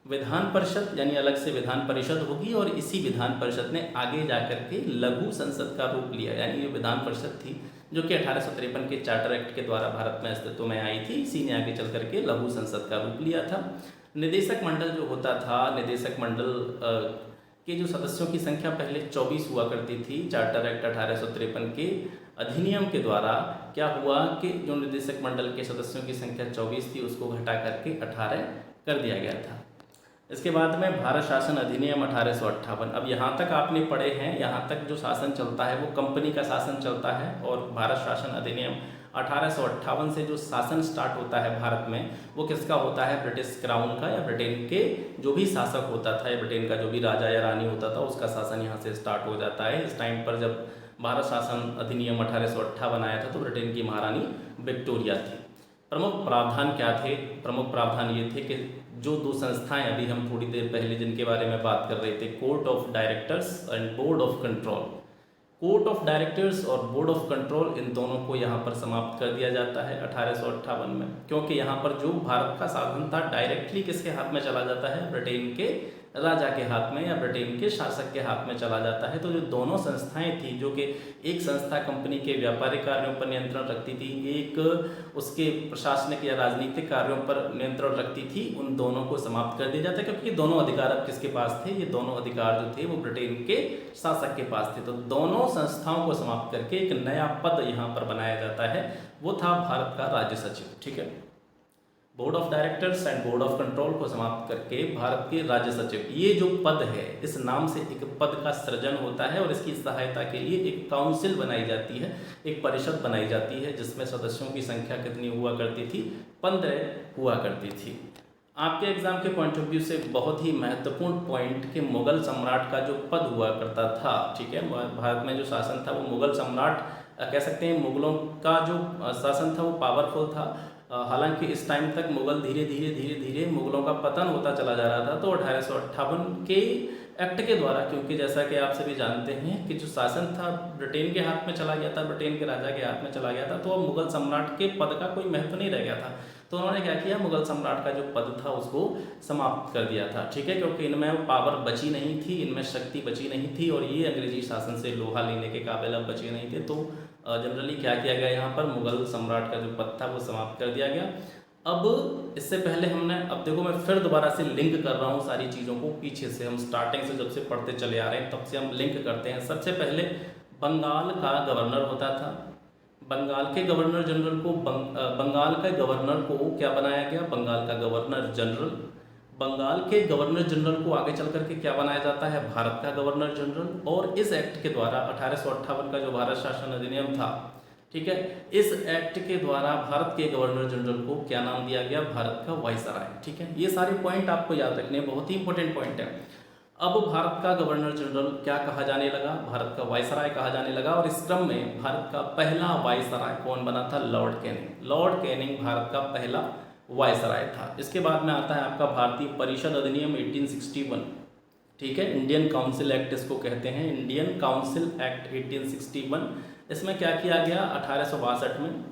विधान परिषद यानी अलग से विधान परिषद होगी और इसी विधान परिषद ने आगे जाकर के लघु संसद का रूप लिया, यानी ये विधान परिषद थी जो कि 1853 के चार्टर एक्ट के द्वारा भारत में अस्तित्व में आई थी, इसी ने आगे चल करके लघु संसद का रूप लिया था। निदेशक मंडल जो होता था, निदेशक मंडल के जो सदस्यों की संख्या पहले 24 हुआ करती थी, चार्टर एक्ट 1853 के अधिनियम के द्वारा क्या हुआ कि जो निदेशक मंडल के सदस्यों की संख्या 24 थी उसको घटा करके 18 कर दिया गया था। इसके बाद में भारत शासन अधिनियम 1858। अब यहाँ तक आपने पढ़े हैं, यहाँ तक जो शासन चलता है वो कंपनी का शासन चलता है। और भारत शासन अधिनियम 1858 से जो शासन स्टार्ट होता है भारत में वो किसका होता है, ब्रिटिश क्राउन का या ब्रिटेन के जो भी शासक होता था या ब्रिटेन का जो भी राजा या रानी होता था उसका शासन यहाँ से स्टार्ट हो जाता है। इस टाइम पर जब भारत शासन अधिनियम 1858 आया था तो ब्रिटेन की महारानी विक्टोरिया थी। प्रमुख प्रावधान क्या थे, प्रमुख प्रावधान ये थे कि जो दो संस्थाएं अभी हम थोड़ी देर पहले जिनके बारे में बात कर रहे थे, court of directors and board of control, court of directors और बोर्ड ऑफ कंट्रोल, इन दोनों को यहाँ पर समाप्त कर दिया जाता है 1858 में, क्योंकि यहाँ पर जो भारत का साधन था डायरेक्टली किसके हाथ में चला जाता है, ब्रिटेन के राजा के हाथ में या ब्रिटेन के शासक के हाथ में चला जाता है। तो जो दोनों संस्थाएं थी, जो कि एक संस्था कंपनी के व्यापारिक कार्यों पर नियंत्रण रखती थी, एक उसके प्रशासनिक या राजनीतिक कार्यों पर नियंत्रण रखती थी, उन दोनों को समाप्त कर दिया जाता है, क्योंकि ये दोनों अधिकार अब किसके पास थे? ये दोनों अधिकार जो थे वो ब्रिटेन के शासक के पास थे। तो दोनों संस्थाओं को समाप्त करके एक नया पद यहाँ पर बनाया जाता है, वो था भारत का राज्य सचिव। ठीक है, board of directors and board of control को समाप्त करके भारत के राज्य सचिव, ये जो पद है, इस नाम से एक पद का सृजन होता है और इसकी सहायता के लिए एक काउंसिल बनाई जाती है, एक परिषद बनाई जाती है, जिसमें सदस्यों की संख्या कितनी हुआ करती थी? 15 हुआ करती थी। आपके एग्जाम के पॉइंट ऑफ व्यू से बहुत ही महत्वपूर्ण पॉइंट कि मुगल सम्राट का जो पद हुआ करता था, ठीक है, भारत में जो शासन था वो मुगल सम्राट कह सकते हैं। मुगलों का जो शासन था वो पावरफुल था। हालांकि इस टाइम तक मुगल धीरे धीरे मुगलों का पतन होता चला जा रहा था। तो 1858 के एक्ट के द्वारा, क्योंकि जैसा कि आप सभी जानते हैं कि जो शासन था ब्रिटेन के हाथ में चला गया था, ब्रिटेन के राजा के हाथ में चला गया था, तो अब मुगल सम्राट के पद का कोई महत्व नहीं रह गया था। तो उन्होंने क्या किया? मुगल सम्राट का जो पद था उसको समाप्त कर दिया था। ठीक है, क्योंकि इनमें पावर बची नहीं थी, इनमें शक्ति बची नहीं थी और ये अंग्रेजी शासन से लोहा लेने के काबिल अब बचे नहीं थे। तो जनरली क्या किया गया? यहाँ पर मुगल सम्राट का जो पद था वो समाप्त कर दिया गया। अब इससे पहले हमने, अब देखो मैं फिर दोबारा से लिंक कर रहा हूँ सारी चीज़ों को, पीछे से हम स्टार्टिंग से जब से पढ़ते चले आ रहे हैं तब से हम लिंक करते हैं। सबसे पहले बंगाल का गवर्नर होता था। बंगाल के गवर्नर जनरल को बंगाल के गवर्नर को क्या बनाया गया? बंगाल का गवर्नर जनरल। बंगाल के गवर्नर जनरल को आगे चल करके क्या बनाया जाता है? भारत का गवर्नर जनरल। और इस एक्ट के द्वारा 1858 का जो भारत शासन अधिनियम था, ठीक है, इस एक्ट के द्वारा भारत के गवर्नर जनरल को क्या नाम दिया गया? भारत का वाइसराय। ठीक है, ये सारे पॉइंट आपको याद रखने, बहुत ही इंपॉर्टेंट पॉइंट है। अब भारत का गवर्नर जनरल क्या कहा जाने लगा? भारत का वाइसराय कहा जाने लगा। और इस क्रम में भारत का पहला वाइसराय कौन बना था? Lord Canning. Lord Canning Bharat का पहला वाइसराय था। इसके बाद में आता है आपका भारतीय परिषद अधिनियम 1861। ठीक है, इंडियन काउंसिल एक्ट इसको कहते हैं, इंडियन काउंसिल एक्ट 1861। इसमें क्या किया गया? 1862 में,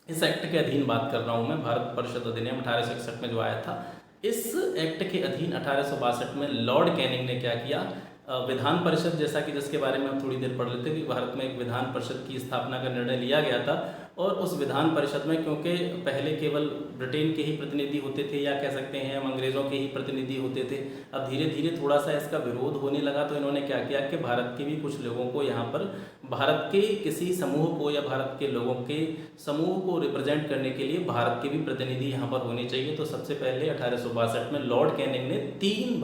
इस एक्ट के अधीन बात कर रहा हूँ मैं, भारत परिषद अधिनियम 1861 में जो आया था, इस एक्ट के अधीन 1862 में लॉर्ड कैनिंग ने क्या किया? विधान परिषद, जैसा कि जिसके बारे में हम थोड़ी देर पढ़ लेते हैं कि भारत में एक विधान परिषद की स्थापना का निर्णय लिया गया था। और उस विधान परिषद में, क्योंकि पहले केवल ब्रिटेन के ही प्रतिनिधि होते थे, या कह सकते हैं हम अंग्रेज़ों के ही प्रतिनिधि होते थे, अब धीरे धीरे थोड़ा सा इसका विरोध होने लगा। तो इन्होंने क्या किया कि भारत के भी कुछ लोगों को यहाँ पर, भारत के किसी समूह को या भारत के लोगों के समूह को रिप्रेजेंट करने के लिए भारत के भी प्रतिनिधि यहाँ पर होने चाहिए। तो सबसे पहले 1862 में लॉर्ड कैनिंग ने तीन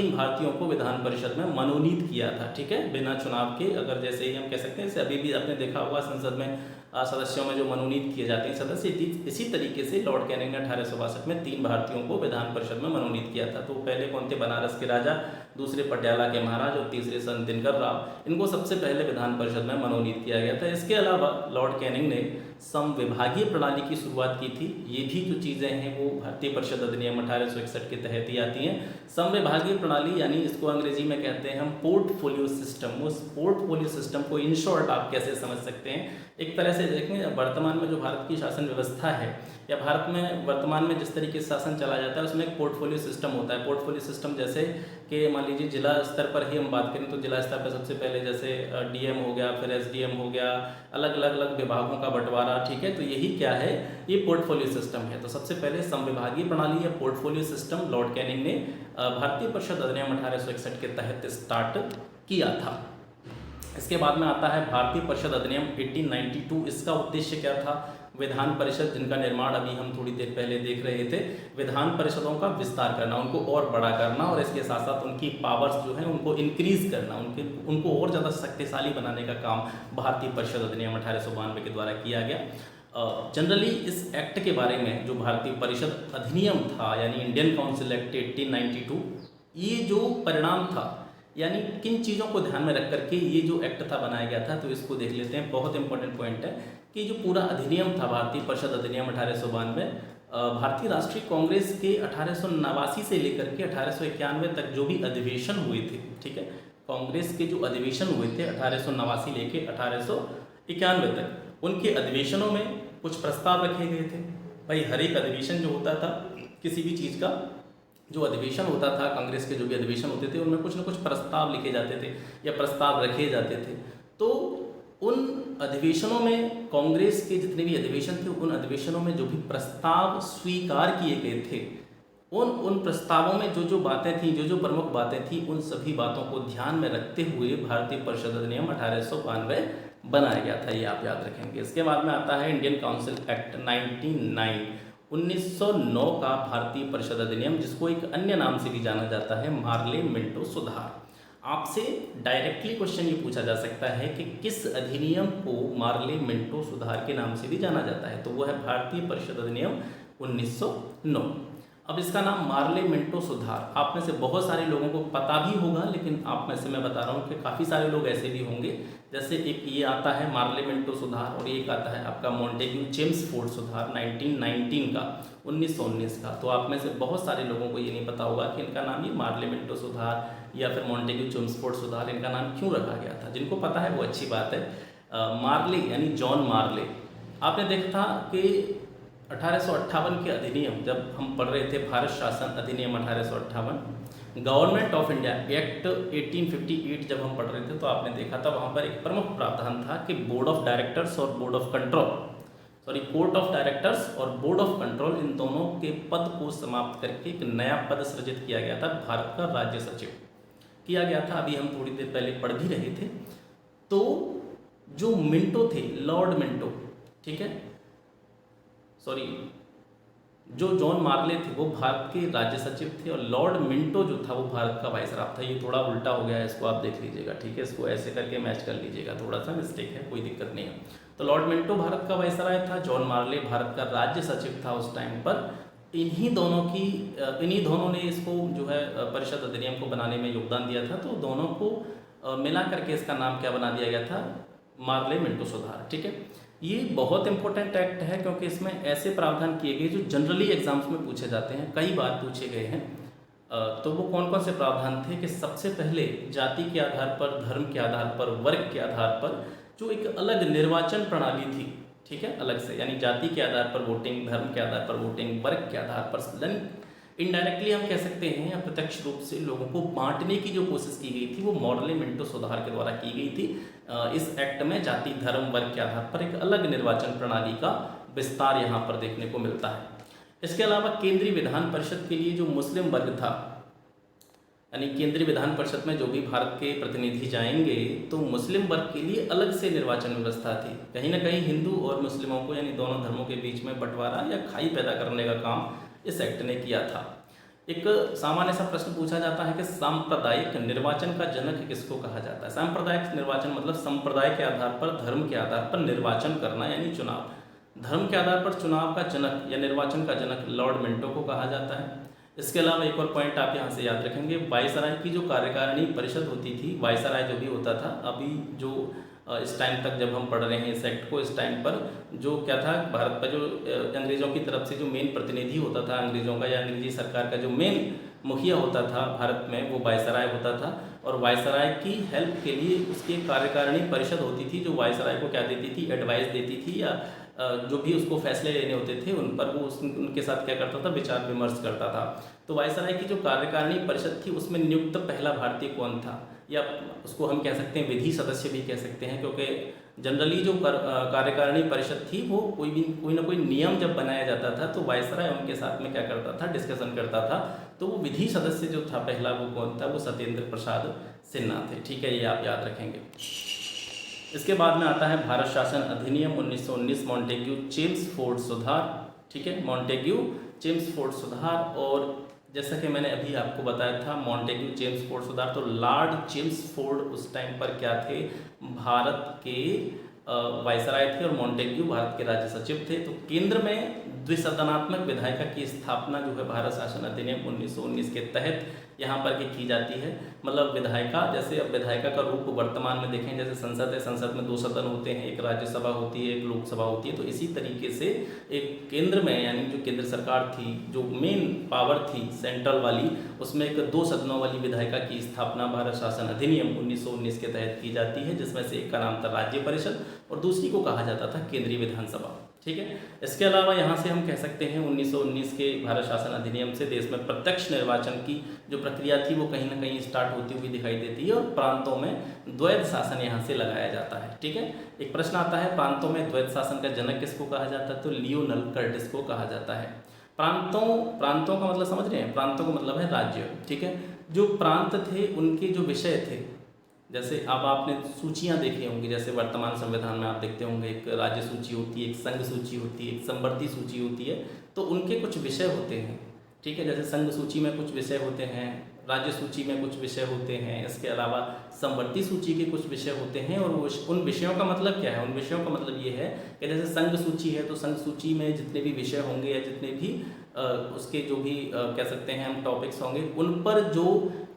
भारतीयों को विधान परिषद में मनोनीत किया था। ठीक है, बिना चुनाव के, अगर जैसे ही हम कह सकते हैं, जैसे अभी भी आपने देखा होगा संसद में सदस्यों में जो मनोनीत किए जाते हैं सदस्य, इसी तरीके से लॉर्ड कैनिंग ने 1862 में 3 भारतीयों को विधान परिषद में मनोनीत किया था। तो पहले कौन थे? बनारस के राजा, दूसरे पटियाला के महाराज और तीसरे संत दिनकर राव। इनको सबसे पहले विधान परिषद में मनोनीत किया गया था। इसके अलावा लॉर्ड कैनिंग ने संविभागीय प्रणाली की शुरुआत की थी। ये भी जो चीज़ें हैं वो भारतीय परिषद अधिनियम 1861 के तहत ही आती हैं। संविभागीय प्रणाली यानी इसको अंग्रेजी में कहते हैं हम पोर्टफोलियो सिस्टम। उस पोर्टफोलियो सिस्टम को इन शॉर्ट आप कैसे समझ सकते हैं? एक तरह से देखें, वर्तमान में जो भारत की शासन व्यवस्था है या भारत में वर्तमान में जिस तरीके से शासन चला जाता है, उसमें एक पोर्टफोलियो सिस्टम होता है। पोर्टफोलियो सिस्टम जैसे कि मान लीजिए जिला स्तर पर ही हम बात करें तो जिला स्तर पर सबसे पहले जैसे डीएम हो गया, फिर एसडीएम हो गया, अलग अलग विभागों का बंटवारा। ठीक है, तो यही क्या है? ये पोर्टफोलियो सिस्टम है। तो सबसे पहले संविभागीय प्रणाली या पोर्टफोलियो सिस्टम लॉर्ड कैनिंग ने भारतीय परिषद अधिनियम 1861 के तहत स्टार्ट किया था। इसके बाद में आता है भारतीय परिषद अधिनियम 1892। इसका उद्देश्य क्या था? विधान परिषद, जिनका निर्माण अभी हम थोड़ी देर पहले देख रहे थे, विधान परिषदों का विस्तार करना, उनको और बड़ा करना और इसके साथ साथ उनकी पावर्स जो है उनको इंक्रीज करना, उनको और ज़्यादा शक्तिशाली बनाने का काम भारतीय परिषद अधिनियम 1892 के द्वारा किया गया। जनरली इस एक्ट के बारे में, जो भारतीय परिषद अधिनियम था यानी इंडियन काउंसिल एक्ट 1892, ये जो परिणाम था यानी किन चीज़ों को ध्यान में रख करके ये जो एक्ट था बनाया गया था, तो इसको देख लेते हैं। बहुत इंपॉर्टेंट पॉइंट है कि जो पूरा अधिनियम था भारतीय परिषद अधिनियम 1892, भारतीय राष्ट्रीय कांग्रेस के 1889 से लेकर के 1891 तक जो भी अधिवेशन हुए थे, ठीक है, कांग्रेस के जो अधिवेशन हुए थे 1889 लेके 1891 तक, उनके अधिवेशनों में कुछ प्रस्ताव रखे गए थे। भाई हर एक अधिवेशन जो होता था किसी भी चीज़ का, जो अधिवेशन होता था, कांग्रेस के जो भी अधिवेशन होते थे, उनमें कुछ न कुछ प्रस्ताव लिखे जाते थे या प्रस्ताव रखे जाते थे। तो उन अधिवेशनों में, कांग्रेस के जितने भी अधिवेशन थे, उन अधिवेशनों में जो भी प्रस्ताव स्वीकार किए गए थे, उन प्रस्तावों में जो जो बातें थीं, जो जो प्रमुख बातें थीं, उन सभी बातों को ध्यान में रखते हुए भारतीय परिषद अधिनियम 1892 बनाया गया था, ये आप याद रखेंगे। इसके बाद में आता है इंडियन काउंसिल एक्ट 1909 का भारतीय परिषद अधिनियम, जिसको एक अन्य नाम से भी जाना जाता है मार्ले मिंटो सुधार। आपसे डायरेक्टली क्वेश्चन ये पूछा जा सकता है कि किस अधिनियम को मार्ले मिंटो सुधार के नाम से भी जाना जाता है, तो वो है भारतीय परिषद अधिनियम 1909। अब इसका नाम मार्ले मिंटो सुधार, आप में से बहुत सारे लोगों को पता भी होगा, लेकिन आप में से मैं बता रहा हूँ कि काफ़ी सारे लोग ऐसे भी होंगे, जैसे एक ये आता है मार्ले मिंटो सुधार, और एक आता है आपका मॉन्टेग्यू चेम्सफोर्ड सुधार 1919 का, 1919 का। तो आप में से बहुत सारे लोगों को ये नहीं पता होगा कि इनका नाम ये मार्ले मिंटो सुधार या फिर मॉन्टेग्यू चेम्सफोर्ड सुधार, इनका नाम क्यों रखा गया था। जिनको पता है वो अच्छी बात है। मार्ले यानी जॉन मार्ले, आपने देखा था कि 1858 के अधिनियम, जब हम पढ़ रहे थे भारत शासन अधिनियम 1858, गवर्नमेंट ऑफ इंडिया एक्ट 1858 जब हम पढ़ रहे थे, तो आपने देखा था वहाँ पर एक प्रमुख प्रावधान था कि बोर्ड ऑफ डायरेक्टर्स और board of control, court of directors और बोर्ड ऑफ कंट्रोल, इन दोनों के पद को समाप्त करके एक नया पद सृजित किया गया था, भारत का राज्य सचिव किया गया था। अभी हम थोड़ी देर पहले पढ़ भी रहे थे। तो जो मिंटो थे, लॉर्ड मिंटो, ठीक है, जो जॉन मार्ले थे वो भारत के राज्य सचिव थे, और लॉर्ड मिंटो जो था वो भारत का वाइसराय था। ये थोड़ा उल्टा हो गया है, इसको आप देख लीजिएगा, ठीक है, इसको ऐसे करके मैच कर लीजिएगा, थोड़ा सा मिस्टेक है, कोई दिक्कत नहीं है। तो लॉर्ड मिंटो भारत का वाइसराय था, जॉन मार्ले भारत का राज्य सचिव था उस टाइम पर। इन्हीं दोनों ने इसको जो है परिषद अधिनियम को बनाने में योगदान दिया था। तो दोनों को मिला करके इसका नाम क्या बना दिया गया था, मार्ले मिंटो सुधार, ठीक है। ये बहुत इंपॉर्टेंट एक्ट है, क्योंकि इसमें ऐसे प्रावधान किए गए जो जनरली एग्जाम्स में पूछे जाते हैं, कई बार पूछे गए हैं। तो वो कौन कौन से प्रावधान थे कि सबसे पहले जाति के आधार पर, धर्म के आधार पर, वर्ग के आधार पर जो एक अलग निर्वाचन प्रणाली थी, ठीक है, अलग से, यानी जाति के आधार पर वोटिंग, धर्म के आधार पर वोटिंग, वर्ग के आधार पर, इनडायरेक्टली हम कह सकते हैं या प्रत्यक्ष रूप से लोगों को बांटने की जो कोशिश की गई थी, वो मार्ले मिंटो सुधार के द्वारा की गई थी। इस एक्ट में जाति, धर्म, वर्ग के आधार पर एक अलग निर्वाचन प्रणाली का विस्तार यहाँ पर देखने को मिलता है। इसके अलावा केंद्रीय विधान परिषद के लिए जो मुस्लिम वर्ग था, यानी केंद्रीय विधान परिषद में जो भी भारत के प्रतिनिधि जाएंगे, तो मुस्लिम वर्ग के लिए अलग से निर्वाचन व्यवस्था थी। कहीं ना कहीं हिंदू और मुस्लिमों को, यानी दोनों धर्मों के बीच में बंटवारा या खाई पैदा करने का काम इस एक्ट ने किया था। एक सामान्य सा प्रश्न पूछा जाता है कि सांप्रदायिक निर्वाचन का जनक किसको कहा जाता है। सांप्रदायिक निर्वाचन मतलब संप्रदाय के आधार पर, धर्म के आधार पर निर्वाचन करना, यानी चुनाव। धर्म के आधार पर चुनाव का जनक या निर्वाचन का जनक लॉर्ड मिंटो को कहा जाता है। इसके अलावा एक और पॉइंट आप यहाँ से याद रखेंगे, वायसराय की जो कार्यकारिणी परिषद होती थी, वायसराय जो भी होता था, अभी जो इस टाइम तक जब हम पढ़ रहे हैं इस एक्ट को, इस टाइम पर जो क्या था, भारत का जो अंग्रेज़ों की तरफ से जो मेन प्रतिनिधि होता था अंग्रेज़ों का, या अंग्रेजी सरकार का जो मेन मुखिया होता था भारत में, वो वायसराय होता था। और वायसराय की हेल्प के लिए उसकी कार्यकारिणी परिषद होती थी, जो वायसराय को क्या देती थी, एडवाइस देती थी, या जो भी उसको फैसले लेने होते थे उन पर वो उनके साथ क्या करता था, विचार विमर्श करता था। तो वायसराय की जो कार्यकारिणी परिषद थी, उसमें नियुक्त पहला भारतीय कौन था, या उसको हम कह सकते हैं विधि सदस्य भी कह सकते हैं, क्योंकि जनरली जो कार्यकारिणी परिषद थी वो कोई ना कोई नियम जब बनाया जाता था, तो वायसराय उनके साथ में क्या करता था, डिस्कशन करता था। तो वो विधि सदस्य जो था पहला, वो कौन था, वो सत्येंद्र प्रसाद सिन्हा थे, ठीक है, ये आप याद रखेंगे। इसके बाद में आता है भारत शासन अधिनियम 1919, मॉन्टेग्यू चेम्सफोर्ड सुधार, ठीक है, मॉन्टेग्यू चेम्सफोर्ड सुधार। और जैसा कि मैंने अभी आपको बताया था, मॉन्टेग्यू चेम्सफोर्ड सुधार, तो लॉर्ड चेम्सफोर्ड उस टाइम पर क्या थे, भारत के वायसराय थे, और मॉन्टेग्यू भारत के राज्य सचिव थे। तो केंद्र में द्विसदनात्मक विधायिका की स्थापना जो है भारत शासन अधिनियम 1919 के तहत यहाँ पर की जाती है। मतलब विधायिका, जैसे अब विधायिका का रूप वर्तमान में देखें, जैसे संसद है, संसद में 2 सदन होते हैं, एक राज्यसभा होती है, एक लोकसभा होती है, तो इसी तरीके से एक केंद्र में, यानी जो केंद्र सरकार थी, जो मेन पावर थी सेंट्रल वाली, उसमें एक 2 सदनों वाली विधायिका की स्थापना भारत शासन अधिनियम 1919 के तहत की जाती है, जिसमें से एक का नाम था राज्य परिषद और दूसरी को कहा जाता था केंद्रीय विधानसभा, ठीक है। इसके अलावा यहाँ से हम कह सकते हैं 1919 के भारत शासन अधिनियम से देश में प्रत्यक्ष निर्वाचन की जो प्रक्रिया थी वो कहीं ना कहीं स्टार्ट होती हुई दिखाई देती है और प्रांतों में द्वैध शासन यहाँ से लगाया जाता है। ठीक है। एक प्रश्न आता है, प्रांतों में द्वैध शासन का जनक किसको कहा जाता है? तो लियोनेल कर्टिस को कहा जाता है। प्रांतों का मतलब समझ रहे हैं? प्रांतों का मतलब है राज्य। ठीक है। जो प्रांत थे उनके जो विषय थे, जैसे अब आपने सूचियाँ देखी होंगी, जैसे वर्तमान संविधान में आप देखते होंगे एक राज्य सूची होती है, एक संघ सूची होती है, एक संवर्ती सूची होती है, तो उनके कुछ विषय होते हैं। ठीक है। जैसे संघ सूची में कुछ विषय होते हैं, राज्य सूची में कुछ विषय होते हैं, इसके अलावा संवर्ती सूची के कुछ विषय होते हैं। और उन विषयों का मतलब क्या है? उन विषयों का मतलब ये है कि जैसे संघ सूची है तो संघ सूची में जितने भी विषय होंगे या जितने भी उसके जो भी कह सकते हैं हम टॉपिक्स होंगे, उन पर जो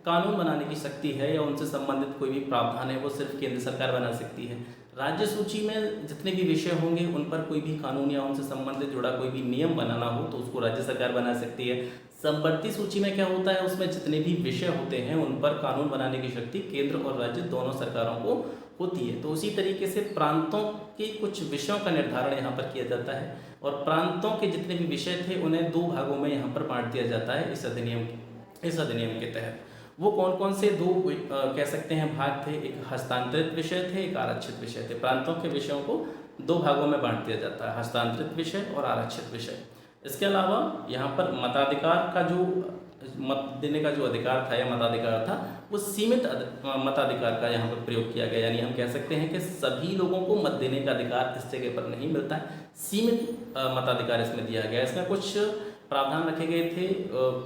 कानून बनाने की शक्ति है या उनसे संबंधित कोई भी प्रावधान है वो सिर्फ केंद्र सरकार बना सकती है। राज्य सूची में जितने भी विषय होंगे उन पर कोई भी कानून या उनसे संबंधित जुड़ा कोई भी नियम बनाना हो तो उसको राज्य सरकार बना सकती है। संवर्ती सूची में क्या होता है? उसमें जितने भी विषय होते हैं उन पर कानून बनाने की शक्ति केंद्र और राज्य दोनों सरकारों को होती है। तो उसी तरीके से प्रांतों के कुछ विषयों का निर्धारण यहाँ पर किया जाता है और प्रांतों के जितने भी विषय थे उन्हें दो भागों में यहाँ पर बांट दिया जाता है इस अधिनियम के तहत। वो कौन कौन से दो कह सकते हैं भाग थे? एक हस्तांतरित विषय थे, एक आरक्षित विषय थे। प्रांतों के विषयों को दो भागों में बांट दिया जाता है, हस्तांतरित विषय और आरक्षित विषय। इसके अलावा यहाँ पर मताधिकार का जो मत देने का जो अधिकार था या मताधिकार था वो सीमित मताधिकार का यहाँ पर प्रयोग किया गया। यानी हम कह सकते हैं कि सभी लोगों को मत देने का अधिकार इस जगह पर नहीं मिलता है, सीमित मताधिकार इसमें दिया गया। इसमें कुछ प्रावधान रखे गए थे,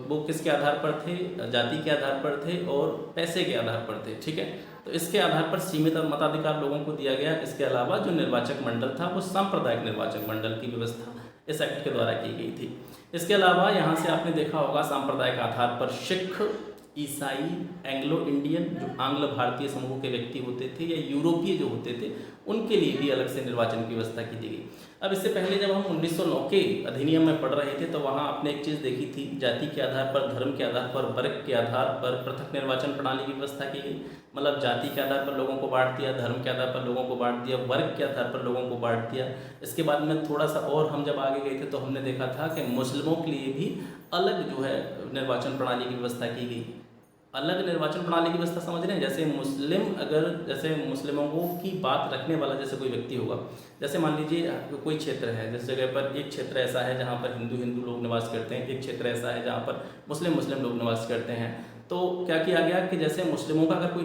वो किसके आधार पर थे? जाति के आधार पर थे और पैसे के आधार पर थे। ठीक है। तो इसके आधार पर सीमित मताधिकार लोगों को दिया गया। इसके अलावा जो निर्वाचक मंडल था वो सांप्रदायिक निर्वाचक मंडल की व्यवस्था इस एक्ट के द्वारा की गई थी। इसके अलावा यहाँ से आपने देखा होगा सांप्रदायिक आधार पर सिख, ईसाई, एंग्लो इंडियन जो आंग्ल भारतीय समूह के व्यक्ति होते थे या यूरोपीय जो होते थे उनके लिए भी अलग से निर्वाचन की व्यवस्था की गई। अब इससे पहले जब हम 1909 के अधिनियम में पढ़ रहे थे तो वहाँ आपने एक चीज़ देखी थी, जाति के आधार पर, धर्म के आधार पर, वर्ग के आधार पर पृथक निर्वाचन प्रणाली की व्यवस्था की गई। मतलब जाति के आधार पर लोगों को बांट दिया, धर्म के आधार पर लोगों को बांट दिया, वर्ग के आधार पर लोगों को बांट दिया। इसके बाद में थोड़ा सा और हम जब आगे गए थे तो हमने देखा था कि मुस्लिमों के लिए भी अलग जो है निर्वाचन प्रणाली की व्यवस्था की गई। अलग निर्वाचन प्रणाली की व्यवस्था समझ रहे हैं? जैसे मुस्लिमों की बात रखने वाला जैसे कोई व्यक्ति होगा, जैसे मान लीजिए कोई क्षेत्र है, जिस जगह पर एक क्षेत्र ऐसा है जहाँ पर हिंदू लोग निवास करते हैं, एक क्षेत्र ऐसा है जहाँ पर मुस्लिम लोग निवास करते हैं। तो क्या किया गया कि जैसे मुस्लिमों का अगर कोई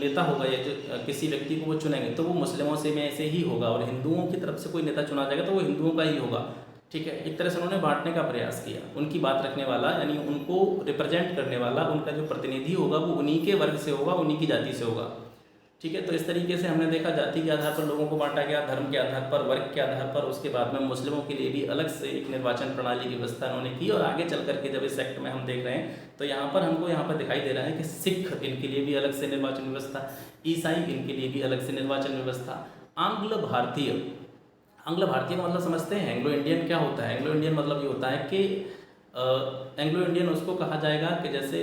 नेता होगा या जो किसी व्यक्ति को वो चुनेंगे तो वो मुस्लिमों से में ऐसे ही होगा और हिंदुओं की तरफ से कोई नेता चुना जाएगा तो वो हिंदुओं का ही होगा। ठीक है। एक तरह से उन्होंने बांटने का प्रयास किया। उनकी बात रखने वाला यानी उनको रिप्रेजेंट करने वाला, उनका जो प्रतिनिधि होगा वो उन्हीं के वर्ग से होगा, उन्हीं की जाति से होगा। ठीक है। तो इस तरीके से हमने देखा जाति के आधार पर लोगों को बांटा गया, धर्म के आधार पर, वर्ग के आधार पर। उसके बाद में मुस्लिमों के लिए भी अलग से एक निर्वाचन प्रणाली की व्यवस्था उन्होंने की। और आगे चल करके जब इस एक्ट में हम देख रहे हैं तो हमको यहाँ पर दिखाई दे रहा है कि सिख इनके लिए भी अलग से निर्वाचन व्यवस्था, ईसाई इनके लिए भी अलग से निर्वाचन व्यवस्था, आंग्ल भारतीय का मतलब समझते हैं? एंग्लो इंडियन क्या होता है? एंग्लो इंडियन मतलब ये होता है कि एंग्लो इंडियन उसको कहा जाएगा कि जैसे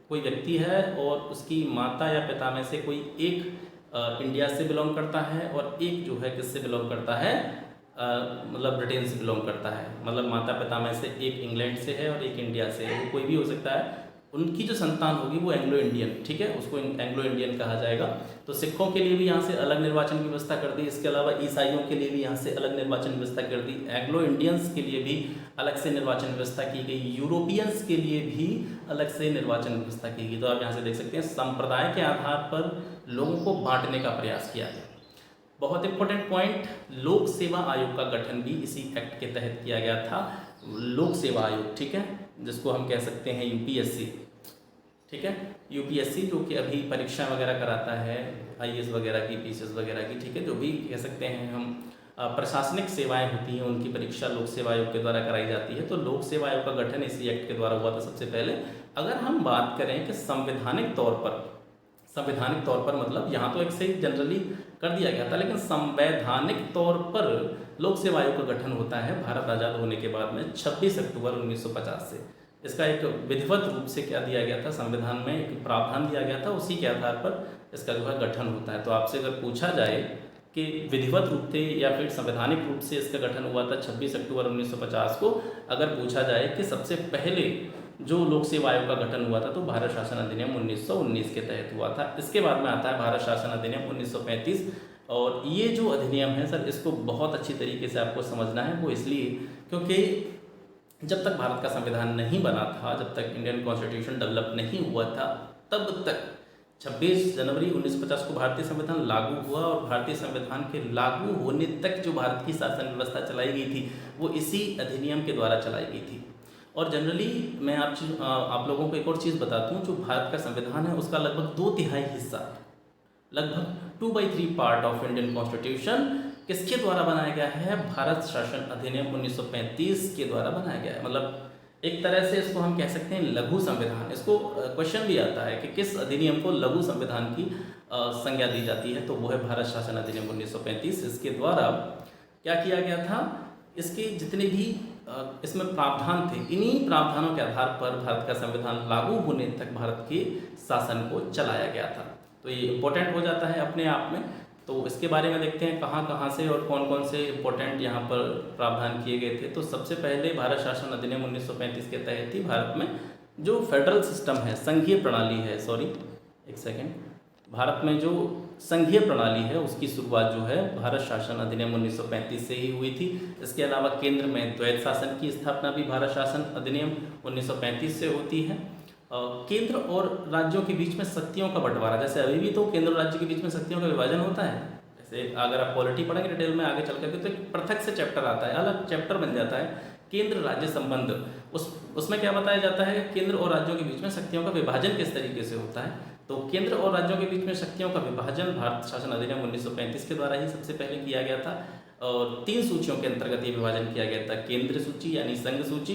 कोई व्यक्ति है और उसकी माता या पिता में से कोई एक इंडिया से बिलोंग करता है और एक जो है किससे बिलोंग करता है? मतलब ब्रिटेन से बिलोंग करता है। मतलब माता पिता में से एक इंग्लैंड से है और एक इंडिया से है, वो कोई भी हो सकता है। उनकी जो संतान होगी वो एंग्लो इंडियन, ठीक है, उसको एंग्लो इंडियन कहा जाएगा। तो सिखों के लिए भी यहाँ से अलग निर्वाचन की व्यवस्था कर दी। इसके अलावा ईसाइयों के लिए भी यहाँ से अलग निर्वाचन व्यवस्था कर दी। एंग्लो इंडियंस के लिए भी अलग से निर्वाचन व्यवस्था की गई। यूरोपियंस के लिए भी अलग से निर्वाचन व्यवस्था की गई। तो आप यहाँ से देख सकते हैं संप्रदाय के आधार पर लोगों को बांटने का प्रयास किया गया। बहुत इंपॉर्टेंट पॉइंट, लोक सेवा आयोग का गठन भी इसी एक्ट के तहत किया गया था। लोक सेवा आयोग, ठीक है, जिसको हम कह सकते हैं यूपीएससी, ठीक है, यूपीएससी जो कि अभी परीक्षा वगैरह कराता है आईएएस वगैरह की, पीसीएस वगैरह की, ठीक है, जो भी कह सकते हैं हम प्रशासनिक सेवाएं होती हैं उनकी परीक्षा लोक सेवा आयोग के द्वारा कराई जाती है। तो लोक सेवा आयोग का गठन इसी एक्ट के द्वारा हुआ था सबसे पहले। अगर हम बात करें कि संवैधानिक तौर पर मतलब यहाँ तो एक से जनरली कर दिया गया था, लेकिन संवैधानिक तौर पर लोक सेवा आयोग का गठन होता है भारत आज़ाद होने के बाद में 26 अक्टूबर 1950 से। इसका एक विधिवत रूप से क्या दिया गया था, संविधान में एक प्रावधान दिया गया था, उसी के आधार पर इसका जो है गठन होता है। तो आपसे अगर पूछा जाए कि विधिवत रूप से या फिर संवैधानिक रूप से इसका गठन हुआ था 26 अक्टूबर 1950 को। अगर पूछा जाए कि सबसे पहले जो लोक सेवा आयोग का गठन हुआ था तो भारत शासन अधिनियम 1919 के तहत हुआ था। इसके बाद में आता है भारत शासन अधिनियम 1935। और ये जो अधिनियम है सर, इसको बहुत अच्छी तरीके से आपको समझना है। वो इसलिए क्योंकि जब तक भारत का संविधान नहीं बना था, जब तक इंडियन कॉन्स्टिट्यूशन डेवलप नहीं हुआ था, तब तक 26 जनवरी 1950 को भारतीय संविधान लागू हुआ। और भारतीय संविधान के लागू होने तक जो भारत की शासन व्यवस्था चलाई गई थी वो इसी अधिनियम के द्वारा चलाई गई थी। और जनरली मैं आप लोगों को एक और चीज़ बताता हूँ, जो भारत का संविधान है उसका लगभग 2/3 हिस्सा, लगभग 2/3 पार्ट ऑफ इंडियन कॉन्स्टिट्यूशन किसके द्वारा बनाया गया है? भारत शासन अधिनियम 1935 के द्वारा बनाया गया है। मतलब एक तरह से इसको हम कह सकते हैं लघु संविधान। इसको क्वेश्चन भी आता है कि किस अधिनियम को लघु संविधान की संज्ञा दी जाती है, तो वो है भारत शासन अधिनियम 1935। इसके द्वारा क्या किया गया था? इसके जितने भी इसमें प्रावधान थे, इन्हीं प्रावधानों के आधार पर भारत का संविधान लागू होने तक भारत के शासन को चलाया गया था। तो ये इम्पोर्टेंट हो जाता है अपने आप में। तो इसके बारे में देखते हैं कहाँ कहाँ से और कौन कौन से इम्पोर्टेंट यहाँ पर प्रावधान किए गए थे। तो सबसे पहले भारत शासन अधिनियम 1935 के तहत ही भारत में जो फेडरल सिस्टम है, संघीय प्रणाली है, भारत में जो संघीय प्रणाली है उसकी शुरुआत जो है भारत शासन अधिनियम 1935 से ही हुई थी। इसके अलावा केंद्र में द्वैत शासन की स्थापना भी भारत शासन अधिनियम 1935 से होती है। केंद्र और राज्यों के बीच में शक्तियों का बंटवारा, जैसे अभी भी तो केंद्र और राज्य के बीच में शक्तियों का विभाजन होता है। जैसे अगर आप पॉलिटी पढ़ेंगे डिटेल में आगे चल करके तो एक पृथक से चैप्टर आता है, अलग चैप्टर बन जाता है केंद्र राज्य संबंध। उसमें क्या बताया जाता है? केंद्र और राज्यों के बीच में शक्तियों का विभाजन किस तरीके से होता है। तो केंद्र और राज्यों के बीच में शक्तियों का विभाजन भारत शासन अधिनियम 1935 के द्वारा ही सबसे पहले किया गया था। और 3 सूचियों के अंतर्गत ये विभाजन किया गया था। केंद्र सूची यानी संघ सूची,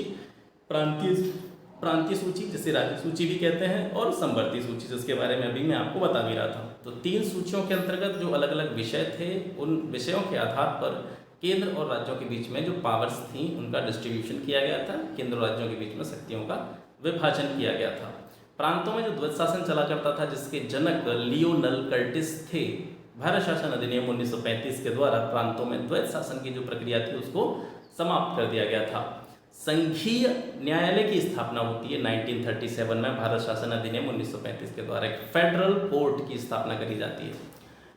प्रांतीय सूची जिसे राज्य सूची भी कहते हैं, और समवर्ती सूची जिसके बारे में अभी मैं आपको बता भी रहा था। तो 3 सूचियों के अंतर्गत जो अलग अलग विषय थे, उन विषयों के आधार पर केंद्र और राज्यों के बीच में जो पावर्स थी उनका डिस्ट्रीब्यूशन किया गया था। केंद्र और राज्यों के बीच में शक्तियों का विभाजन किया गया था। प्रांतों में जो द्वैत शासन चला करता था जिसके जनक लियोनल कर्टिस थे, भारत शासन अधिनियम 1935 के द्वारा प्रांतों में द्वैत शासन की जो प्रक्रिया थी उसको समाप्त कर दिया गया था। संघीय न्यायालय की स्थापना होती है 1937 में भारत शासन अधिनियम 1935 के द्वारा। एक फेडरल कोर्ट की स्थापना करी जाती है।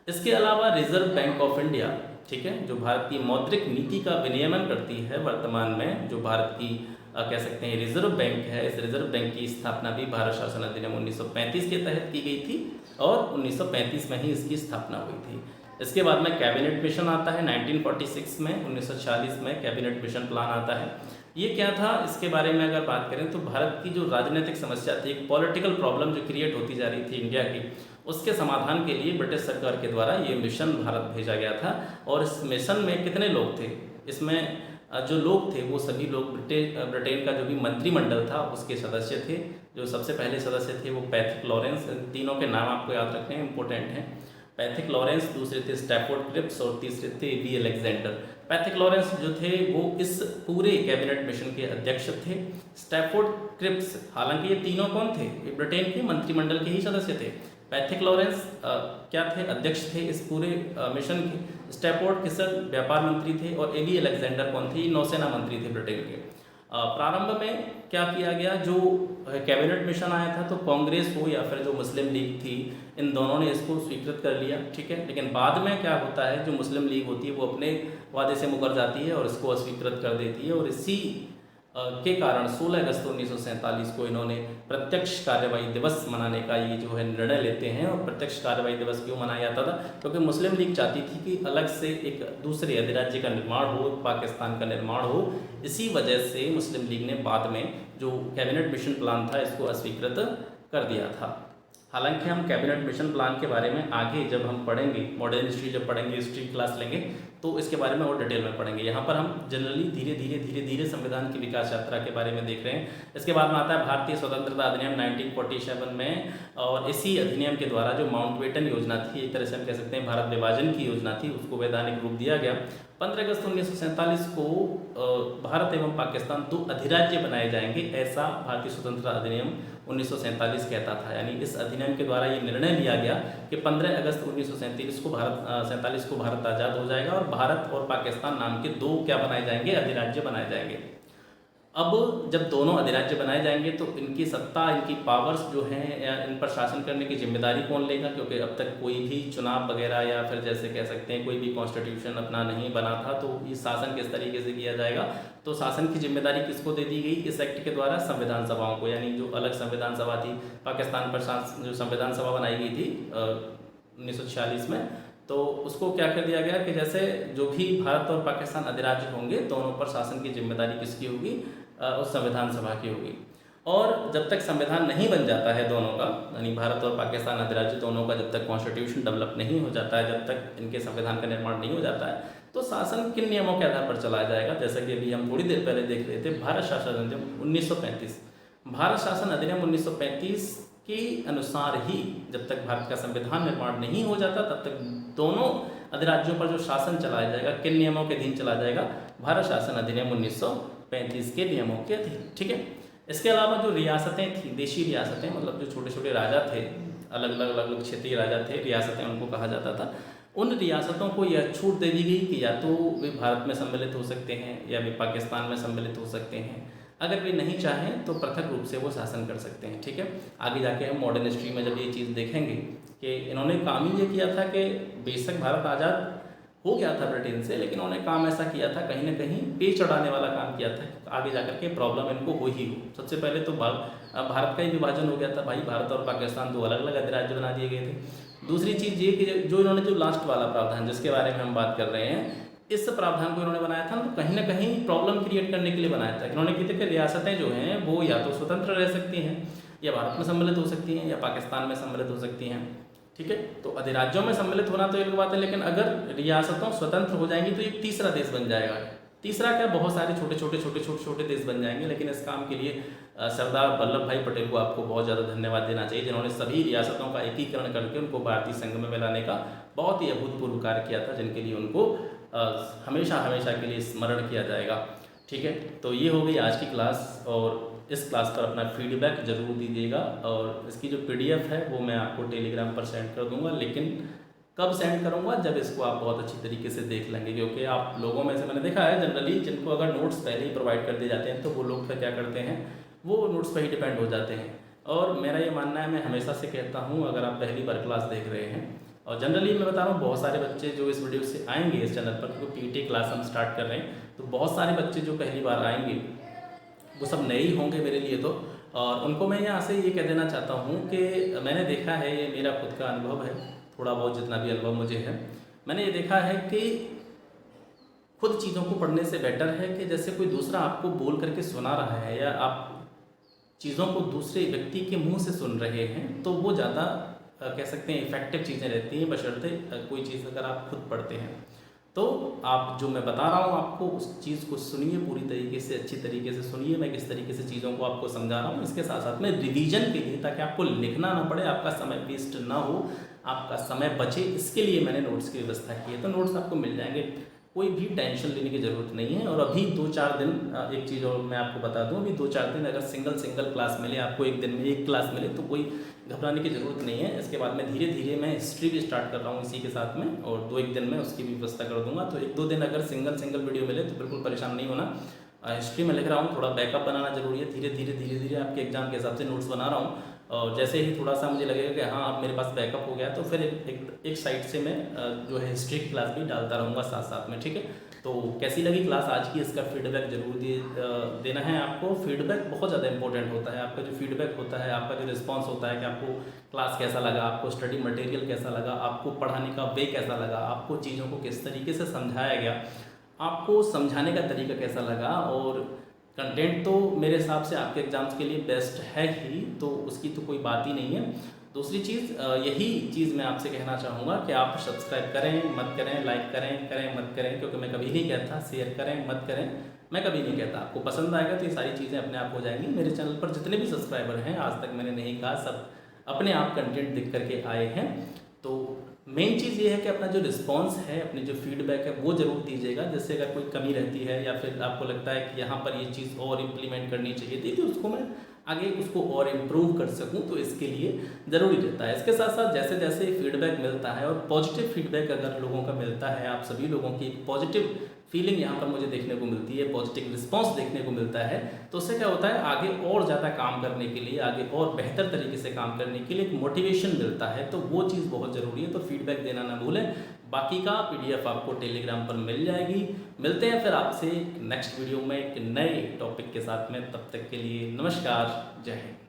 इसके अलावा रिजर्व बैंक ऑफ इंडिया, ठीक है, जो भारत की मौद्रिक नीति का विनियमन करती है वर्तमान में, जो भारत की कह सकते हैं रिजर्व बैंक है, इस रिजर्व बैंक की स्थापना भी भारत शासन अधिनियम 1935 के तहत की गई थी और 1935 में ही इसकी स्थापना हुई थी। इसके बाद में कैबिनेट मिशन आता है 1946 में। 1946 में कैबिनेट मिशन प्लान आता है। ये क्या था, इसके बारे में अगर बात करें तो भारत की जो राजनीतिक समस्या थी, एक पॉलिटिकल प्रॉब्लम जो क्रिएट होती जा रही थी इंडिया की, उसके समाधान के लिए ब्रिटिश सरकार के द्वारा ये मिशन भारत भेजा गया था। और इस मिशन में कितने लोग थे? इसमें जो लोग थे वो सभी लोग ब्रिटेन का जो भी मंत्रिमंडल था उसके सदस्य थे। जो सबसे पहले सदस्य थे वो पैथिक लॉरेंस, तीनों के नाम आपको याद रखने हैं, इंपॉर्टेंट हैं। पैथिक लॉरेंस, दूसरे थे स्टैफोर्ड क्रिप्स और तीसरे थे वी अलेक्जेंडर। पैथिक लॉरेंस जो थे वो इस पूरे कैबिनेट मिशन के अध्यक्ष थे। स्टैफोर्ड क्रिप्स, हालांकि ये तीनों कौन थे? ये ब्रिटेन के मंत्रिमंडल के ही सदस्य थे। पैथिक लॉरेंस क्या थे? अध्यक्ष थे इस पूरे मिशन के। स्टैफोर्ड क्रिप्स व्यापार मंत्री थे और एवी अलेक्जेंडर कौन थे? नौसेना मंत्री थे ब्रिटेन के। प्रारंभ में क्या किया गया, जो कैबिनेट मिशन आया था तो कांग्रेस हो या फिर जो मुस्लिम लीग थी, इन दोनों ने इसको स्वीकृत कर लिया, ठीक है। लेकिन बाद में क्या होता है, जो मुस्लिम लीग होती है वो अपने वादे से मुकर जाती है और इसको अस्वीकृत कर देती है। और इसी के कारण 16 अगस्त 1947 को इन्होंने प्रत्यक्ष कार्यवाही दिवस मनाने का ये जो है निर्णय लेते हैं। और प्रत्यक्ष कार्यवाही दिवस क्यों मनाया जाता था? क्योंकि मुस्लिम लीग चाहती थी कि अलग से एक दूसरे अधिराज्य का निर्माण हो, पाकिस्तान का निर्माण हो। इसी वजह से मुस्लिम लीग ने बाद में जो कैबिनेट मिशन प्लान था इसको अस्वीकृत कर दिया था। हालांकि हम कैबिनेट मिशन प्लान के बारे में आगे जब हम पढ़ेंगे, मॉडर्न हिस्ट्री जब पढ़ेंगे, हिस्ट्री क्लास लेंगे तो इसके बारे में और डिटेल में पढ़ेंगे। यहाँ पर हम जनरली धीरे धीरे संविधान की विकास यात्रा के बारे में देख रहे हैं। इसके बाद में आता है भारतीय स्वतंत्रता अधिनियम 1947 में। और इसी अधिनियम के द्वारा जो माउंटबेटन योजना थी, एक तरह से हम कह सकते हैं भारत विभाजन की योजना थी, उसको वैधानिक रूप दिया गया। 15 अगस्त 1947 को भारत एवं पाकिस्तान 2 अधिराज्य बनाए जाएंगे, ऐसा भारतीय स्वतंत्रता अधिनियम 1947 कहता था। यानी इस अधिनियम के द्वारा ये निर्णय लिया गया कि 15 अगस्त 1947 को भारत आज़ाद हो जाएगा और भारत और पाकिस्तान नाम के 2 क्या बनाए जाएंगे, अधिराज्य बनाए जाएंगे। अब जब दोनों अधिराज्य बनाए जाएंगे तो इनकी सत्ता, इनकी पावर्स जो हैं या इन पर शासन करने की जिम्मेदारी कौन लेगा, क्योंकि अब तक कोई भी चुनाव वगैरह या फिर जैसे कह सकते हैं कोई भी कॉन्स्टिट्यूशन अपना नहीं बना था, तो ये शासन किस तरीके से किया जाएगा। तो शासन की जिम्मेदारी किसको दे दी गई इस एक्ट के द्वारा, संविधान सभाओं को। यानी जो अलग संविधान सभा थी पाकिस्तान पर, जो संविधान सभा बनाई गई थी 1946 में, तो उसको क्या कर दिया गया कि जैसे जो भी भारत और पाकिस्तान अधिराज्य होंगे दोनों पर शासन की जिम्मेदारी किसकी होगी, उस संविधान सभा की होगी। और जब तक संविधान नहीं बन जाता है दोनों का, यानी भारत और पाकिस्तान अधिराज्य दोनों का जब तक कॉन्स्टिट्यूशन डेवलप नहीं हो जाता है, जब तक इनके संविधान का निर्माण नहीं हो जाता है, तो शासन किन नियमों के आधार पर चलाया जाएगा। जैसा कि अभी हम थोड़ी देर पहले देख रहे थे, भारत शासन अधिनियम 1935। भारत शासन अधिनियम 1935 के अनुसार ही जब तक भारत का संविधान निर्माण नहीं हो जाता तब तक दोनों अधिराज्यों पर जो शासन चलाया जाएगा किन नियमों के अधीन चला जाएगा, भारत शासन अधिनियम 1935 के नियमों के अधीन। ठीक है। इसके अलावा जो रियासतें थी, देशी रियासतें, मतलब जो छोटे छोटे राजा थे, अलग अलग क्षेत्रीय राजा थे, रियासतें उनको कहा जाता था, उन रियासतों को यह छूट दे दी गई कि या तो वे भारत में सम्मिलित हो सकते हैं या वे पाकिस्तान में सम्मिलित हो सकते हैं। अगर वे नहीं चाहें तो पृथक रूप से वो शासन कर सकते हैं। ठीक है। आगे जाके हम मॉडर्न हिस्ट्री में जब ये चीज़ देखेंगे कि इन्होंने काम ही ये किया था कि बेशक भारत आज़ाद हो गया था ब्रिटेन से, लेकिन उन्होंने काम ऐसा किया था, कहीं ना कहीं पेच चढ़ाने वाला काम किया था, आगे जाकर के प्रॉब्लम इनको हो ही हो। सबसे पहले तो भारत का ही विभाजन हो गया था भाई, भारत और पाकिस्तान 2 अलग अलग अधिराज्य बना दिए गए थे। दूसरी चीज़ ये कि जो इन्होंने जो लास्ट वाला प्रावधान जिसके बारे में हम बात कर रहे हैं, इस प्रावधान को इन्होंने बनाया था तो कहीं ना कहीं प्रॉब्लम क्रिएट करने के लिए बनाया था। इन्होंने कहते कि रियासतें जो हैं वो या तो स्वतंत्र रह सकती हैं, या भारत में सम्मिलित हो सकती हैं, या पाकिस्तान में सम्मिलित हो सकती हैं। ठीक है। तो अधिराज्यों में सम्मिलित होना तो एक बात है, लेकिन अगर रियासतों स्वतंत्र हो जाएंगी तो एक तीसरा देश बन जाएगा। तीसरा क्या, बहुत सारे छोटे छोटे देश बन जाएंगे। लेकिन इस काम के लिए सरदार वल्लभ भाई पटेल को आपको बहुत ज़्यादा धन्यवाद देना चाहिए, जिन्होंने सभी रियासतों का एकीकरण करके उनको भारतीय संघ में मिलाने का बहुत ही अभूतपूर्व कार्य किया था, जिनके लिए उनको हमेशा के लिए स्मरण किया जाएगा। ठीक है। तो ये हो गई आज की क्लास, और इस क्लास पर अपना फीडबैक ज़रूर दीजिएगा, और इसकी जो PDF है वो मैं आपको टेलीग्राम पर सेंड कर दूंगा। लेकिन कब सेंड करूंगा, जब इसको आप बहुत अच्छी तरीके से देख लेंगे, क्योंकि आप लोगों में से मैंने देखा है जनरली जिनको अगर नोट्स पहले ही प्रोवाइड कर दिए जाते हैं तो वो लोग फिर क्या करते हैं, वो नोट्स पर ही डिपेंड हो जाते हैं। और मेरा ये मानना है, मैं हमेशा से कहता हूँ, अगर आप पहली बार क्लास देख रहे हैं, और जनरली मैं बता रहा हूँ बहुत सारे बच्चे जो इस वीडियो से आएंगे इस चैनल पर, क्योंकि PT क्लास हम स्टार्ट कर रहे हैं, तो बहुत सारे बच्चे जो पहली बार आएंगे वो सब नए ही होंगे मेरे लिए तो। और उनको मैं यहाँ से ये कह देना चाहता हूँ कि मैंने देखा है, ये मेरा खुद का अनुभव है, थोड़ा बहुत जितना भी अनुभव मुझे है, मैंने ये देखा है कि खुद चीज़ों को पढ़ने से बेटर है कि जैसे कोई दूसरा आपको बोल करके सुना रहा है, या आप चीज़ों को दूसरे व्यक्ति के मुंह से सुन रहे हैं, तो वो ज़्यादा कह सकते हैं इफ़ेक्टिव चीज़ें रहती हैं, बशर्ते कोई चीज़ अगर आप खुद पढ़ते हैं। तो आप जो मैं बता रहा हूँ आपको उस चीज़ को सुनिए, पूरी तरीके से अच्छी तरीके से सुनिए, मैं किस तरीके से चीज़ों को आपको समझा रहा हूँ। इसके साथ साथ में रिवीजन के लिए, ताकि आपको लिखना ना पड़े, आपका समय वेस्ट ना हो, आपका समय बचे, इसके लिए मैंने नोट्स की व्यवस्था की है। तो नोट्स आपको मिल जाएंगे, कोई भी टेंशन लेने की ज़रूरत नहीं है। और अभी 2-4 दिन, एक चीज़ और मैं आपको बता दूं, अभी 2-4 दिन अगर सिंगल क्लास मिले आपको, एक दिन में एक क्लास मिले, तो कोई घबराने की ज़रूरत नहीं है। इसके बाद में धीरे धीरे मैं हिस्ट्री भी स्टार्ट कर रहा हूँ इसी के साथ में, और 2-1 दिन में उसकी भी व्यवस्था कर दूंगा। तो 1-2 दिन अगर सिंगल वीडियो मिले तो बिल्कुल परेशान नहीं होना। हिस्ट्री में लिख रहा हूँ, थोड़ा बैकअप बनाना जरूरी है, धीरे धीरे आपके एग्जाम के हिसाब से नोट्स बना रहा हूँ। और जैसे ही थोड़ा सा मुझे लगेगा कि हाँ अब मेरे पास बैकअप हो गया, तो फिर एक साइड से मैं जो है हिस्ट्री की क्लास भी डालता रहूँगा साथ में। ठीक है। तो कैसी लगी क्लास आज की, इसका फीडबैक जरूर देना है आपको। फीडबैक बहुत ज़्यादा इंपॉर्टेंट होता है। आपका जो फीडबैक होता है, आपका जो रिस्पांस होता है कि आपको क्लास कैसा लगा, आपको स्टडी मटेरियल कैसा लगा, आपको पढ़ाने का वे कैसा लगा, आपको चीज़ों को किस तरीके से समझाया गया, आपको समझाने का तरीका कैसा लगा, और कंटेंट तो मेरे हिसाब से आपके एग्जाम्स के लिए बेस्ट है ही, तो उसकी तो कोई बात ही नहीं है। दूसरी चीज़, यही चीज़ मैं आपसे कहना चाहूँगा कि आप सब्सक्राइब करें मत करें, लाइक करें मत करें, क्योंकि मैं कभी नहीं कहता शेयर करें मत करें, मैं कभी नहीं कहता। आपको पसंद आएगा तो ये सारी चीज़ें अपने आप हो जाएंगी। मेरे चैनल पर जितने भी सब्सक्राइबर हैं, आज तक मैंने नहीं कहा, सब अपने आप कंटेंट दिख करके आए हैं। तो मेन चीज़ ये है कि अपना जो रिस्पॉन्स है, अपनी जो फीडबैक है वो ज़रूर दीजिएगा। जैसे अगर कोई कमी रहती है या फिर आपको लगता है कि यहाँ पर ये चीज़ और इम्प्लीमेंट करनी चाहिए थी, तो उसको मैं आगे उसको और इम्प्रूव कर सकूं, तो इसके लिए ज़रूरी रहता है। इसके साथ साथ जैसे जैसे फीडबैक मिलता है और पॉजिटिव फीडबैक अगर लोगों का मिलता है, आप सभी लोगों की एक पॉजिटिव फीलिंग यहाँ पर मुझे देखने को मिलती है, पॉजिटिव रिस्पॉन्स देखने को मिलता है, तो उससे क्या होता है आगे और ज़्यादा काम करने के लिए, आगे और बेहतर तरीके से काम करने के लिए एक मोटिवेशन मिलता है। तो वो चीज़ बहुत ज़रूरी है, तो फीडबैक देना ना भूलें। बाकी का PDF आपको टेलीग्राम पर मिल जाएगी। मिलते हैं फिर आपसे नेक्स्ट वीडियो में एक नए टॉपिक के साथ में। तब तक के लिए नमस्कार, जय हिंद।